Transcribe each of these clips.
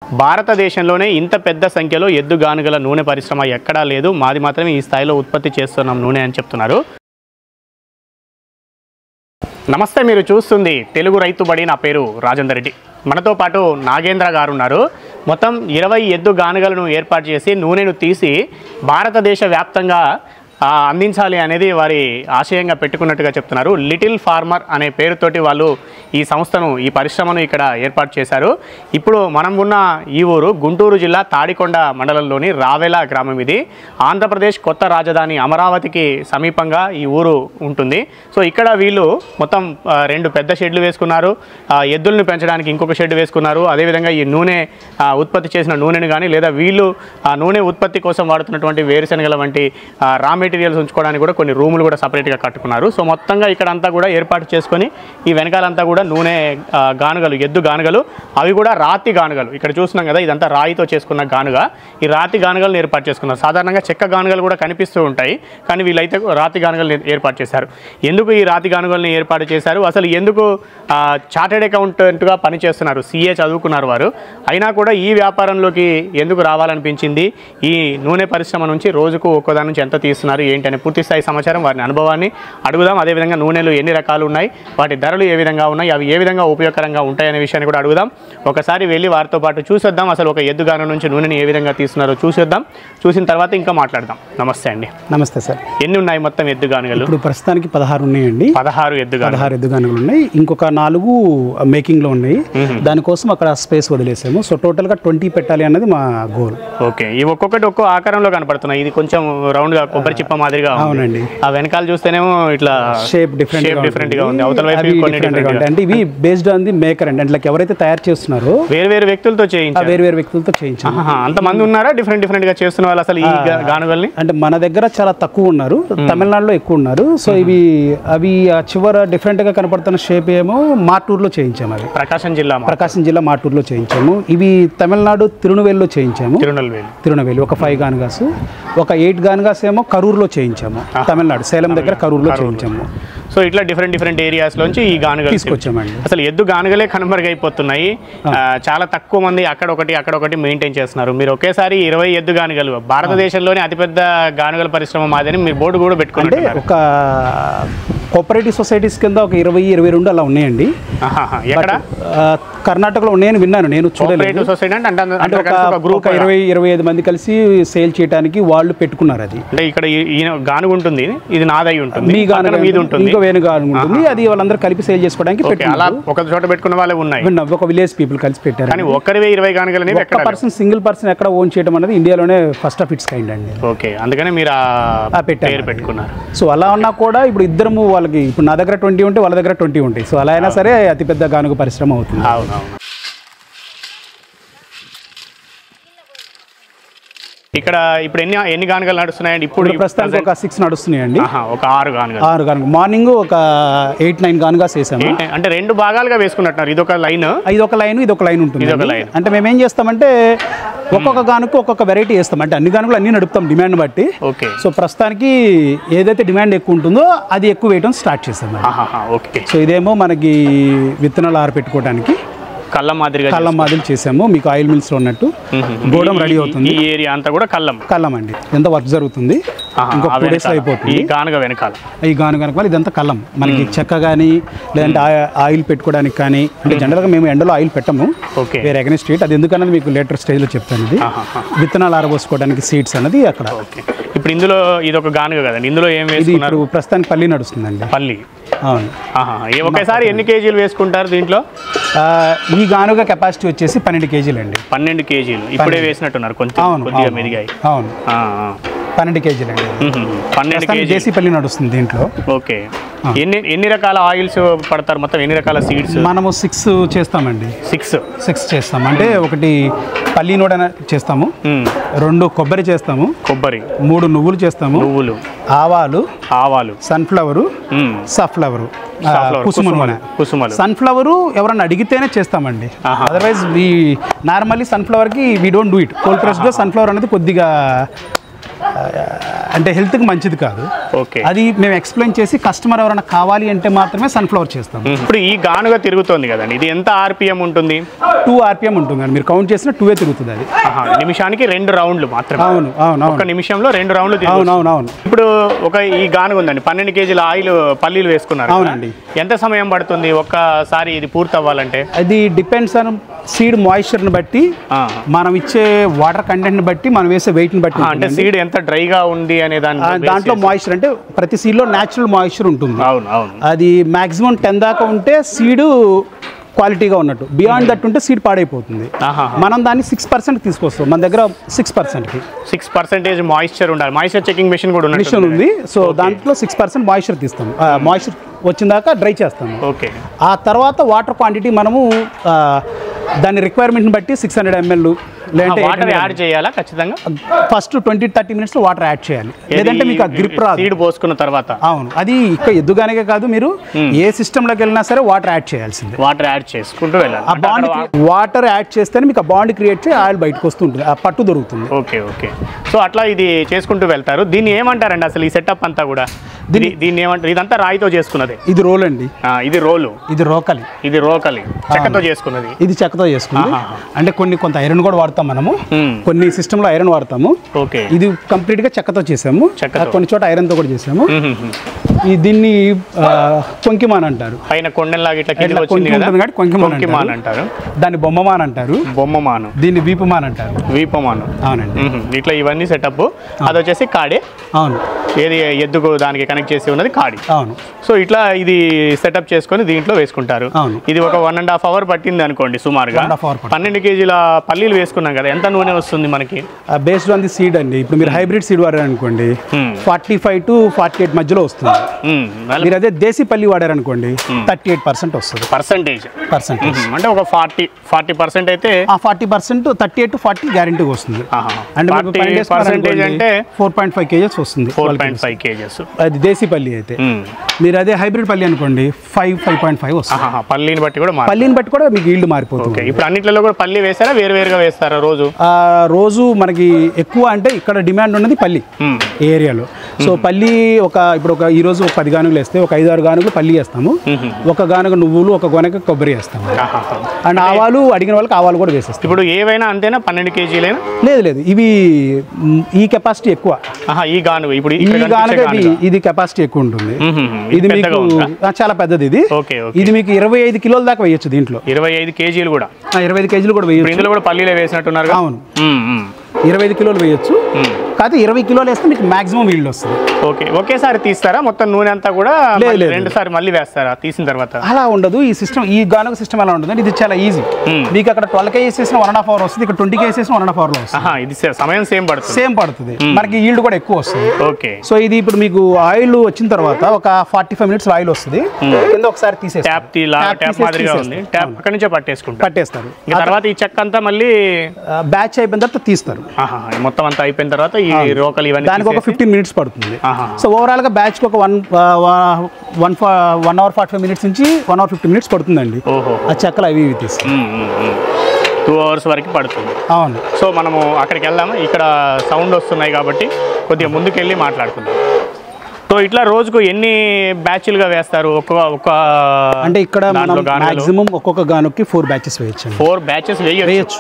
భారతదేశంలోనే ఇంత పెద్ద సంఖ్యలో ఎద్దుగానుగల నూనె పరిశ్రమ ఎక్కడా లేదు, మాది మాత్రమే ఈ స్థాయిలో ఉత్పత్తి చేస్తున్నాం నూనె అని చెప్తున్నారు. నమస్తే, మీరు చూస్తుంది తెలుగు రైతు బడి. నా పేరు రాజేందర్ రెడ్డి. మనతో పాటు నాగేంద్ర గారు ఉన్నారు. మొత్తం 20 ఎద్దుగానుగలను ఏర్పాటు చేసి నూనెను తీసి భారతదేశ వ్యాప్తంగా అందించాలి అనేది వారి ఆశయంగా పెట్టుకున్నట్టుగా చెప్తున్నారు. లిటిల్ ఫార్మర్ అనే పేరుతోటి వాళ్ళు ఈ సంస్థను, ఈ పరిశ్రమను ఇక్కడ ఏర్పాటు చేశారు. ఇప్పుడు మనం ఉన్న ఈ ఊరు గుంటూరు జిల్లా తాడికొండ మండలంలోని రావెల గ్రామం. ఇది ఆంధ్రప్రదేశ్ కొత్త రాజధాని అమరావతికి సమీపంగా ఈ ఊరు ఉంటుంది. సో ఇక్కడ వీళ్ళు మొత్తం 2 పెద్ద షెడ్లు వేసుకున్నారు. ఎద్దులను పెంచడానికి ఇంకొక షెడ్ వేసుకున్నారు. అదేవిధంగా ఈ నూనె ఉత్పత్తి చేసిన నూనెను కానీ లేదా వీళ్ళు నూనె ఉత్పత్తి కోసం వాడుతున్నటువంటి వేరుశనగల వంటి రా మెటీరియల్స్ ఉంచుకోవడానికి కూడా కొన్ని రూములు కూడా సపరేట్గా కట్టుకున్నారు. సో మొత్తంగా ఇక్కడ అంతా కూడా ఏర్పాటు చేసుకొని ఈ వెనకాలంతా కూడా నూనె గానుగలు, ఎద్దు గానుగలు, అవి కూడా రాతి గానుగలు. ఇక్కడ చూస్తున్నాం కదా, ఇదంతా రాయితో చేసుకున్న గానుగ. ఈ రాతి గానుగలను ఏర్పాటు చేసుకున్నారు. సాధారణంగా చెక్క గానుగలు కూడా కనిపిస్తూ ఉంటాయి, కానీ వీళ్ళైతే రాతి గానుగలను ఏర్పాటు చేశారు. ఎందుకు ఈ రాతి గానుగల్ని ఏర్పాటు చేశారు, అసలు ఎందుకు చార్టెడ్ అకౌంటెంట్గా పనిచేస్తున్నారు, CA చదువుకున్నారు వారు, అయినా కూడా ఈ వ్యాపారంలోకి ఎందుకు రావాలనిపించింది, ఈ నూనె పరిశ్రమ నుంచి రోజుకు ఒక్కోదాని నుంచి ఎంత తీస్తున్నారు ఏంటనే పూర్తి స్థాయి సమాచారం, వారిని అనుభవాన్ని అడుగుదాం. అదేవిధంగా నూనెలు ఎన్ని రకాలు ఉన్నాయి, వాటి ధరలు ఏ విధంగా ఉన్నాయి, అవి ఏ విధంగా ఉపయోగకరంగా ఉంటాయనే విషయాన్ని కూడా అడుగుదాం. ఒకసారి వెళ్ళి వారితో పాటు చూసేద్దాం. అసలు ఒక ఎద్దుగాను నుంచి నూనెని ఏ విధంగా తీస్తున్నారో చూసేద్దాం. చూసిన తర్వాత ఇంకా మాట్లాడదాం. నమస్తే అండి. నమస్తే సార్. ఎన్ని ఉన్నాయి మొత్తం ఎద్దుగానుగలు? ఇప్పుడు ప్రస్తుతానికి 16 ఉన్నాయండి. 16 ఎద్దుగానుగలు ఉన్నాయి. ఇంకొక 4 మేకింగ్లో ఉన్నాయి. దానికోసం అక్కడ స్పేస్ వదిలేసాము. సో టోటల్గా 20 పెట్టాలి అన్నది మా గోల్. ఓకే, ఇవి ఒక్కొక్కటి ఒక్కో ఆకారంలో కనపడుతున్నాయి. ఇది కొంచెం రౌండ్గా కొబ్బరి చిప్ప మాదిరిగా. అవునండి. ఆ వెనకాల చూస్తేనేమో ఇట్లా షేప్ డిఫరెంట్ గా ఉంది. అవతల వైపు అంటే ఇవి బేస్డ్ ఆన్ ది మేకర్ అండి. అంటే ఎవరైతే తయారు చేస్తున్నారో వేరు వ్యక్తులతో చేయించారు. అంతమంది ఉన్నారా డిఫరెంట్ గా చేస్తున్న వాళ్ళు అసలు ఈ గానుగల్ని? అంటే మన దగ్గర చాలా తక్కువ ఉన్నారు, తమిళనాడులో ఎక్కువ ఉన్నారు. సో అవి చివర డిఫరెంట్ గా కనపడుతున్న షేప్ ఏమో మార్టూరులో చేయించాము. అవి ప్రకాశం జిల్లా మార్టూరులో చేయించాము. ఇవి తమిళనాడు తిరునెల్వేలిలో చేయించాము. తిరునెల్వేలి ఒక 5 గానుగాస్, ఒక 8 గానుగాస్ ఏమో కరూరులో చేయించాము. తమిళనాడు సేలం దగ్గర కరూరులో చేయించాము. సో ఇట్లా డిఫరెంట్ ఏరియాస్ లోంచి ఈ గానుగలు తీసుకొచ్చామండి. అసలు ఎద్దు గానుగలే కనుమరుగైపోతున్నాయి. చాలా తక్కువ మంది అక్కడొకటి మెయింటైన్ చేస్తున్నారు. మీరు ఒకేసారి 20 ఎద్దు గానుగలు, భారతదేశంలోనే అతిపెద్ద గానుగల పరిశ్రమ మాదని మీరు బోర్డు కూడా పెట్టుకుంటే ఒక కోఆపరేటివ్ సొసైటీస్ కింద ఒక 20-22 అలా ఉన్నాయండి. ఎక్కడ? కర్ణాటకలో ఉన్నాయని విన్నాను, నేను చూడలేదు. అంటే ఒక గ్రూప్ 20-25 మంది కలిసి సేల్ చేయడానికి వాళ్ళు పెట్టుకున్నారు. అది అంటే ఇక్కడ గానుగ ఉంటుంది, ఇది నాదై ఉంటుంది, మీ గానుగ మీద ఉంటుంది, ఇంకో వేణు గానుగ ఉంటుంది. అది వాళ్ళందరూ కలిపి సేల్ చేసుకోవడానికి అలా ఒక చోట పెట్టుకున్న వాళ్ళే ఉన్నాయి. ఒక విలేజ్ పీపుల్ కలిసి పెట్టారు. కానీ ఒక్కరివే 20 గానుగలు ఒక పర్సన్, సింగిల్ పర్సన్ ఎక్కడ ఓన్ చేయడం అనేది ఇండియాలోనే ఫస్ట్ ఆఫ్ ఇట్స్ కైండ్ అండి. ఓకే, అందుకనే మీరు పెట్టుకున్నారు. సో అలా ఉన్నా కూడా ఇప్పుడు ఇద్దరము, వాళ్ళకి ఇప్పుడు నా దగ్గర 20 ఉంటే వాళ్ళ దగ్గర 20 ఉంటాయి. సో అలా అయినా సరే అతిపెద్ద గానుగ పరిశ్రమ అవుతుంది. ఇక్కడ ఇప్పుడు ఎన్ని గానుగలు నడుస్తున్నాయండి? ఇప్పుడు ప్రస్తుతానికి ఒక 6 నడుస్తున్నాయండి. ఒక 6 గానుగలు. మార్నింగ్ ఒక 8-9 గానుగాస్ వేసాము. అంటే 2 భాగాలుగా వేసుకున్నట్టున్నారు. ఇదొక లైన్ ఉంటుంది. అంటే మేము ఏం చేస్తామంటే ఒక్కొక్క గానుకు ఒక్కొక్క వెరైటీ వేస్తాం. అంటే అన్ని గానుగులు అన్ని నడుపుతాం డిమాండ్ బట్టి. ఓకే. సో ప్రస్తుతానికి ఏదైతే డిమాండ్ ఎక్కువ ఉంటుందో అది ఎక్కువ వేయడం స్టార్ట్ చేస్తాం. ఓకే. సో ఇదేమో మనకి విత్తనాలు ఆరపెట్టుకోవడానికి కళ్ళం మాదిరి చేసాము. మీకు ఆయిల్ మిల్స్ లో ఉన్నట్టు గోడం రెడీ అవుతుంది. ఈ ఏరియా అంతా కూడా కళ్ళం అండి. ఎంత వర్క్ జరుగుతుంది, ఇంకొక 2 days అయిపోతుంది. ఈ గానుగ వెనకాల ఇదంతా కళ్ళం. మనకి చెక్క కానీ లేదంటే ఆయిల్ పెట్టుకోవడానికి కానీ, అంటే జనరల్గా మేము ఎండలో ఆయిల్ పెట్టము, వేరే అగైన్ స్ట్రీట్. అది ఎందుకన్నది మీకు లేటర్ స్టేజ్ లో చెప్తాను. ఇది విత్తనాలు ఆరబోసుకోవడానికి సీడ్స్ అనేది అక్కడ. ఇప్పుడు ఇందులో ఇది ఒక గానుగ కదండి, ఇందులో ఏం వేసుకున్నారు? ఇప్పుడు ప్రస్తుతానికి పల్లి నడుస్తుందండి. పల్లి. అవును. ఒకేసారి ఎన్ని కేజీలు వేసుకుంటారు దీంట్లో? ఈ గానుగ కెపాసిటీ వచ్చేసి 12 కేజీలు అండి. 12 కేజీలు ఇప్పుడే వేసినట్టున్నారు, కొద్దిగా మెరుగాయి. అవును, 12 కేజీలు అండి. 12 కేజీ దేశీ పల్లి నడుస్తుంది దీంట్లో. ఓకే. ఎన్ని రకాల ఆయిల్స్ పడతారు మొత్తం? ఎన్ని రకాల సీడ్స్? మనము 6 చేస్తామండి. 6 చేస్తాం. అంటే ఒకటి పల్లి నూనె చేస్తాము, 2 కొబ్బరి చేస్తాము, 3 నువ్వులు చేస్తాము, ఆవాలు, సన్ఫ్లవరు, సఫ్లవరు, కుసుమలు. సన్ఫ్లవర్ ఎవరన్నా అడిగితేనే చేస్తామండి. అదర్వైజ్ నార్మల్లీ సన్ఫ్లవర్కి we don't do it. Cold pressed sunflower అనేది కొద్దిగా అంటే హెల్త్కి మంచిది కాదు. ఓకే, అది మేము ఎక్స్ప్లెయిన్ చేసి కస్టమర్ ఎవరైనా కావాలి అంటే మాత్రమే సన్ఫ్లవర్ చేస్తాం. ఇప్పుడు ఈ గానుగ తిరుగుతోంది కదండి, ఇది ఎంత ఆర్పిఎం ఉంటుంది? 2 RPM ఉంటుంది అండి. మీరు కౌంట్ చేసిన 2 తిరుగుతుంది అది. నిమిషానికి 2 రౌండ్లు మాత్రమే. అవును అవును, ఒక నిమిషంలో 2 రౌండ్లు. అవునవును. ఇప్పుడు ఈ గానుగ ఉందండి, 12 కేజీల ఆయిల్ పల్లీలు వేసుకున్నారు. అవునండి. ఎంత సమయం పడుతుంది ఒక్కసారి ఇది పూర్తి అవ్వాలంటే? అది డిపెండ్స్ ఆన్ సీడ్ మాయిశ్చర్ని బట్టి, మనం ఇచ్చే వాటర్ కంటెంట్ని బట్టి, మనం వేసే వెయిట్ని బట్టి. అంటే సీడ్ ఎంత డ్రైగా ఉంది అనే దాంట్లో మాయిశ్చర్ అంటే ప్రతి సీడ్లో న్యాచురల్ మాయిశ్చర్ ఉంటుంది. అవును అవును. అది మాక్సిమం 10 దాకా ఉంటే సీడ్ క్వాలిటీగా ఉన్నట్టు. బియాండ్ దట్ ఉంటే సీడ్ పాడైపోతుంది. మనం దాన్ని 6% తీసుకొస్తాం. మన దగ్గర 6% మాయిశ్చర్ ఉండాలి. మాయిశ్చర్ చెకింగ్ మెషిన్ కూడా మిషన్ ఉంది. సో దాంట్లో 6% మాయిశ్చర్ తీస్తాం. మాయిశ్చర్ వచ్చిన దాకా డ్రై చేస్తాము. ఓకే. ఆ తర్వాత వాటర్ క్వాంటిటీ మనము దాని రిక్వైర్మెంట్ని బట్టి 600 ml లేదంటే వాటర్ యాడ్ చేయాలా ఖచ్చితంగా? ఫస్ట్ 20-30 మినిట్స్లో వాటర్ యాడ్ చేయాలి, లేదంటే మీకు ఆ గ్రిప్ రాదు. సీడ్ పోసుకున్న తర్వాత. అవును, అది ఇక్కడ ఎద్దుగానే కాదు, మీరు ఏ సిస్టంలోకి వెళ్ళినా సరే వాటర్ యాడ్ చేయాల్సిందే. వాటర్ యాడ్ చేసుకుంటూ వెళ్ళాలి. ఆ బాండ్ వాటర్ యాడ్ చేస్తేనే మీకు ఆ బాండ్ క్రియేట్ చేసి ఆయిల్ బయటకు వస్తుంటుంది, ఆ పట్టు దొరుకుతుంది. Okay okay. సో అట్లా ఇది చేసుకుంటూ వెళ్తారు. దీన్ని ఏమంటారండి అసలు ఈ సెటప్ అంతా కూడా? దీన్ని ఏమంటారు? ఇదంతా రాయితో చేసుకున్నది. ఇది రోల్ అండి. ఇది రోలు. ఇది రోకలి. ఇది రోకలి చెక్కతో చేసుకున్నది. ఇది చెక్కతో చేసుకున్నది. అంటే కొంత ఐరన్ కూడా వాడతాం మనము, కొన్ని సిస్టమ్ లో ఐరన్ వాడతాము. ఓకే. ఇది కంప్లీట్ గా చెక్కతో చేసాము. కొన్ని చోట ఐరన్ తో కూడా చేసాము. దీన్ని కొంకిమాన్ అంటారు. పైన కొండలాగా ఇట్లా కొంకిమాన్ అంటారు. దాన్ని బొమ్మమాన్ అంటారు. బొమ్మమాను. దీన్ని వీపమాన్ అంటారు. వీపమాను. అవునండి. ఇట్లా ఇవన్నీ సెటప్. అది వచ్చేసి కాడే. అవును. ఏది ఎద్దుకు దానికి కనెక్ట్ చేసి ఉన్నది కాడి. అవును. సో ఇట్లా ఇది సెటప్ చేసుకొని దీంట్లో వేసుకుంటారు. ఇది ఒక 1.5 hour పట్టింది అనుకోండి సుమారుగా. 12 కేజీల పల్లీలు వేసుకున్నాం కదా, ఎంత నూనె వస్తుంది మనకి? బేస్డ్ ఆన్ ది సీడ్ అండి. ఇప్పుడు మీరు హైబ్రిడ్ సీడ్ వాడారనుకోండి 45 to 48 మధ్యలో వస్తుంది. మీరు అదే దేశీ పల్లి వాడారనుకోండి 38% వస్తుంది. పర్సెంటేజ్ అంటే ఒక 40% అయితే 40%, 38 to 40 గ్యారెంటీగా వస్తుంది. అంటే 40% అంటే 4.5 kgs వస్తుంది. 4.5 kgs అది దేశీ పల్లి అయితే. మీరు అదే హైబ్రిడ్ పల్లి అనుకోండి 5.5 వస్తుంది. పల్లీని బట్టి కూడా మీకు ఈల్డ్ మారిపోతుంది. ఇప్పుడు అన్నింటిలో కూడా పల్లి వేస్తారా, వేరుగా వేస్తారా? రోజు మనకి ఎక్కువ అంటే ఇక్కడ డిమాండ్ ఉన్నది పల్లి ఏరియాలో. సో పల్లి ఇప్పుడు ఈ రోజు 10 గానుగలు వేస్తే ఒక 5-6 గానుగలు పల్లి వేస్తాము. ఒక గానుగ నువ్వులు, ఒక గొనక కొబ్బరి వేస్తాము. అండ్ ఆవాలు అడిగిన వాళ్ళకి ఆవాలు కూడా వేసేస్తాం. ఇప్పుడు ఏవైనా అంతేనా? 12 కేజీలేనా? లేదు, ఇవి ఈ కెపాసిటీ ఎక్కువ. ఈ గానుగ ఇప్పుడు ఇది కెపాసిటీ ఎక్కువ ఉంటుంది. ఇది మీకు చాలా పెద్దది. ఇది మీకు 25 కిలోల దాకా వేయచ్చు. దీంట్లో 25 కేజీలు కూడా 25 కేజీలు కూడా వేయచ్చు. ఇందులో కూడా పల్లీలే వేసినట్టున్నారు. అవును, 25 కిలోలు వేయచ్చు. కాదు 20 కిలోలు వేస్తే మీకు మాక్సిమం ఈల్డ్ వస్తుంది. ఓకే. ఒకేసారి తీస్తారా మొత్తం నూనె అంతా కూడా? 2 సార్లు మళ్ళీ వేస్తారా తీసిన తర్వాత? అలా ఉండదు. ఈ సిస్టమ్, ఈ గానుగ సిస్టమ్ ఎలా ఉంటుంది, ఇది చాలా ఈజీ. మీకు అక్కడ 12 kgs వేసిన 1.5 hour వస్తుంది, ఇక్కడ 20 kgs వేసిన 1.5 hour లో వస్తుంది. ఇది సమయం సేమ్ పడుతుంది. మనకి ఈల్డ్ కూడా ఎక్కువ వస్తుంది. ఓకే. సో ఇది ఇప్పుడు మీకు ఆయిల్ వచ్చిన తర్వాత ఒక 45 minutes ఆయిల్ వస్తుంది. కింద ఒకసారి తీసేస్తారు. ట్యాప్ మాదిరిగా ఉంది. ట్యాప్ అక్కడి నుంచే పట్టేస్తారు. తర్వాత ఈ చెక్క అంతా మళ్ళీ బ్యాచ్ అయిపోయిన తర్వాత తీస్తారు. మొత్తం అంతా అయిపోయిన తర్వాత ఈ రోకలు ఇవన్నీ దానికి ఒక 15 minutes పడుతుంది. సో ఓవరాల్ గా బ్యాచ్ కి ఒక 1 hour 45 minutes నుంచి 1 hour 50 minutes పడుతుందండి. ఆ చెక్కలు అవి తీసి 2 hours వరకు పడుతుంది. అవును. సో మనము అక్కడికి వెళ్దాము. ఇక్కడ సౌండ్ వస్తున్నాయి కాబట్టి కొద్దిగా ముందుకెళ్ళి మాట్లాడుకుందాం. సో ఇట్లా రోజుకు ఎన్ని బ్యాచ్లుగా వేస్తారు? అంటే ఇక్కడ మాక్సిమం ఒక్కొక్క గానుకి 4 batches వేయచ్చు. 4 batches వేయచ్చు.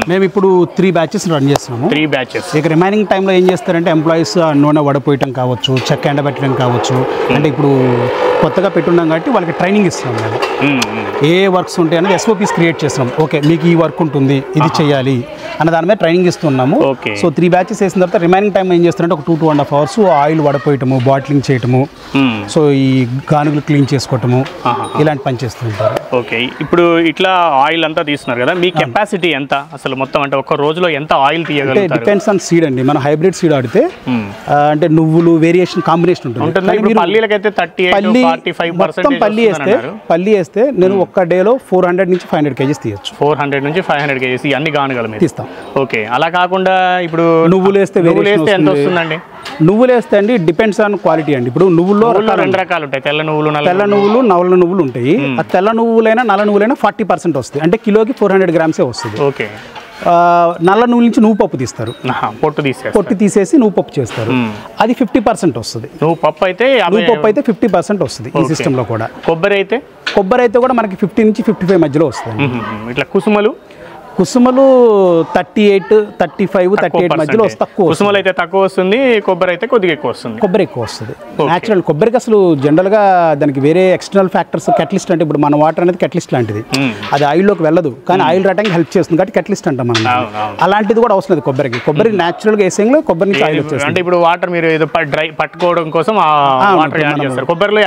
మేము ఇప్పుడు 3 batches రన్ చేస్తున్నాము. 3 batches. ఇక రిమైనింగ్ టైంలో ఏం చేస్తారంటే ఎంప్లాయీస్ నూనె వడపోయటం కావచ్చు, చెక్క ఎండబెట్టడం కావచ్చు. అంటే ఇప్పుడు కొత్తగా పెట్టున్నాం కాబట్టి వాళ్ళకి ట్రైనింగ్ ఇస్తున్నాం. మేము ఏ వర్క్స్ ఉంటాయి అనేది SOPs క్రియేట్ చేస్తున్నాం. ఓకే, మీకు ఈ వర్క్ ఉంటుంది, ఇది చేయాలి అన్న దాని మీద ట్రైనింగ్ ఇస్తున్నాము. సో 3 batches వేసిన తర్వాత రిమైనింగ్ టైం ఏం చేస్తారంటే ఒక 2-2.5 hours ఆయిల్ వడపోయటము, బాటిలింగ్ చేయటము, సో ఈ గానుగులు క్లీన్ చేసుకోవటము, ఇలాంటి పని చేస్తుంటారు. ఓకే. ఇప్పుడు ఇట్లా ఆయిల్ అంతా తీస్తున్నారు కదా, మీ కెపాసిటీ ఎంత అసలు మొత్తం? అంటే ఒక రోజులో ఎంత ఆయిల్ తీయగలుగుతారు? డిపెండ్స్ ఆన్ సీడ్ అండి. మనం హైబ్రిడ్ సీడ్ ఆడితే అంటే నువ్వులు వేరియేషన్ కాంబినేషన్ ఉంటుంది. పల్లీలకైతే 38-45% పల్లి వేస్తే నేను ఒక్క డేలో 400 నుంచి 500 kgs తీయచ్చు. 400 నుంచి 500 kgs అన్ని గానుగల మీద తీస్తాం. ఓకే. అలా కాకుండా ఇప్పుడు నువ్వులు వేస్తే ఎంత వస్తుందండి? నువ్వులు వేస్తే అండి డిపెండ్స్ ఆన్ క్వాలిటీ అండి. ఇప్పుడు నువ్వుల్లో 2 రకాలు ఉంటాయి, తెల్ల నువ్వులు, నల్ల నువ్వులు ఉంటాయి. ఆ తెల్ల నువ్వులైనా నల్ల నువ్వులైనా 40% వస్తుంది. అంటే కిలోకి 400 grams వస్తుంది. ఓకే. నల్ల నూనె నుంచి నువ్వు పప్పు తీస్తారు, పొట్టు తీసేసి నువ్వు పప్పు చేస్తారు, అది 50% వస్తుంది. నువ్వు పప్పు అయితే 50% వస్తుంది ఈ సిస్టంలో కూడా. కొబ్బరి అయితే కూడా మనకి 50 నుంచి 55 మధ్యలో వస్తుంది. ఇట్లా కుసుమలు 38, 35, 38 మధ్యలో తక్కువ. కుసుమలు అయితే తక్కువ వస్తుంది, కొబ్బరి అయితే కొద్దిగా ఎక్కువ వస్తుంది. కొబ్బరి ఎక్కువ వస్తుంది. న్యాచురల్ కొబ్బరికి అసలు జనరల్గా దానికి వేరే ఎక్స్టర్నల్ ఫ్యాక్టర్స్ కెటలిస్ట్ అంటే ఇప్పుడు మన వాటర్ అనేది కెటలిస్ట్ లాంటిది, అది ఆయిల్లోకి వెళ్ళదు కానీ ఆయిల్ రావడానికి హెల్ప్ చేస్తుంది కాబట్టి కెటలిస్ట్ అంటాం మనం. అలాంటిది కూడా అవసరం లేదు కొబ్బరికి. కొబ్బరి న్యాచురల్గా వేసేంలో కొబ్బరి నుంచి ఆయిల్ వచ్చేస్తుంది. అంటే ఇప్పుడు వాటర్ మీరు ఏదో డ్రై పట్టుకోవడం కోసం కొబ్బరిలో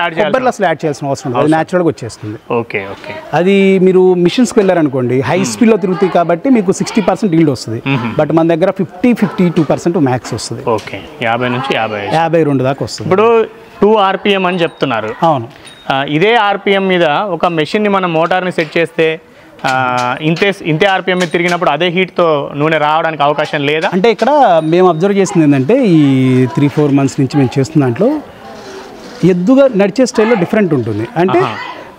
అసలు యాడ్ చేయాల్సిన అవసరం లేదు, అది న్యాచురల్గా వచ్చేస్తుంది. Okay okay. అది మీరు మిషన్స్కి వెళ్ళారనుకోండి హై స్పీడ్లో తిరుగుతాయి కాబట్టి మీకు 60% ఈల్డ్ వస్తుంది, బట్ మన దగ్గర 52% మ్యాక్స్ వస్తుంది. ఓకే, 50 నుంచి 52 దాకా వస్తుంది. ఇప్పుడు 2 RPM అని చెప్తున్నారు. అవును. ఇదే RPM మీద ఒక మెషిన్ని మనం మోటార్ని సెట్ చేస్తే ఇంతే RPM మీద తిరిగినప్పుడు అదే హీట్తో నూనె రావడానికి అవకాశం లేదా? అంటే ఇక్కడ మేము అబ్జర్వ్ చేసింది ఏంటంటే ఈ 3-4 మంత్స్ నుంచి మేము చేస్తున్న దాంట్లో ఎద్దుగా నడిచే స్టైల్లో డిఫరెంట్ ఉంటుంది. అంటే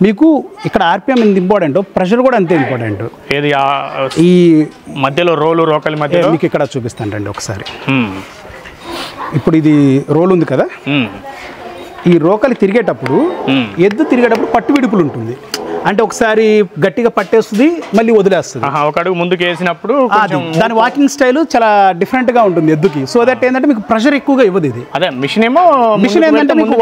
మీకు ఇక్కడ RPM ఎంత ఇంపార్టెంట్, ప్రెషర్ కూడా అంతే ఇంపార్టెంట్. ఏది ఈ మధ్యలో రోకలి మధ్యలో మీకు ఇక్కడ చూపిస్తాను రండి ఒకసారి. ఇప్పుడు ఇది రోల్ ఉంది కదా, ఈ రోకలి తిరిగేటప్పుడు ఎద్దు తిరిగేటప్పుడు పట్టు విడుపులు ఉంటుంది. అంటే ఒకసారి గట్టిగా పట్టేస్తుంది మళ్ళీ వదిలేస్తుంది. ఒక అడుగు ముందుకు వేసినప్పుడు దాని వాకింగ్ స్టైల్ చాలా డిఫరెంట్ గా ఉంటుంది ఎద్దుకి. సో దట్ ఏంటంటే మీకు ప్రెషర్ ఎక్కువగా ఇవ్వదు ఇది. అదే మిషన్ ఏంటంటే మీకు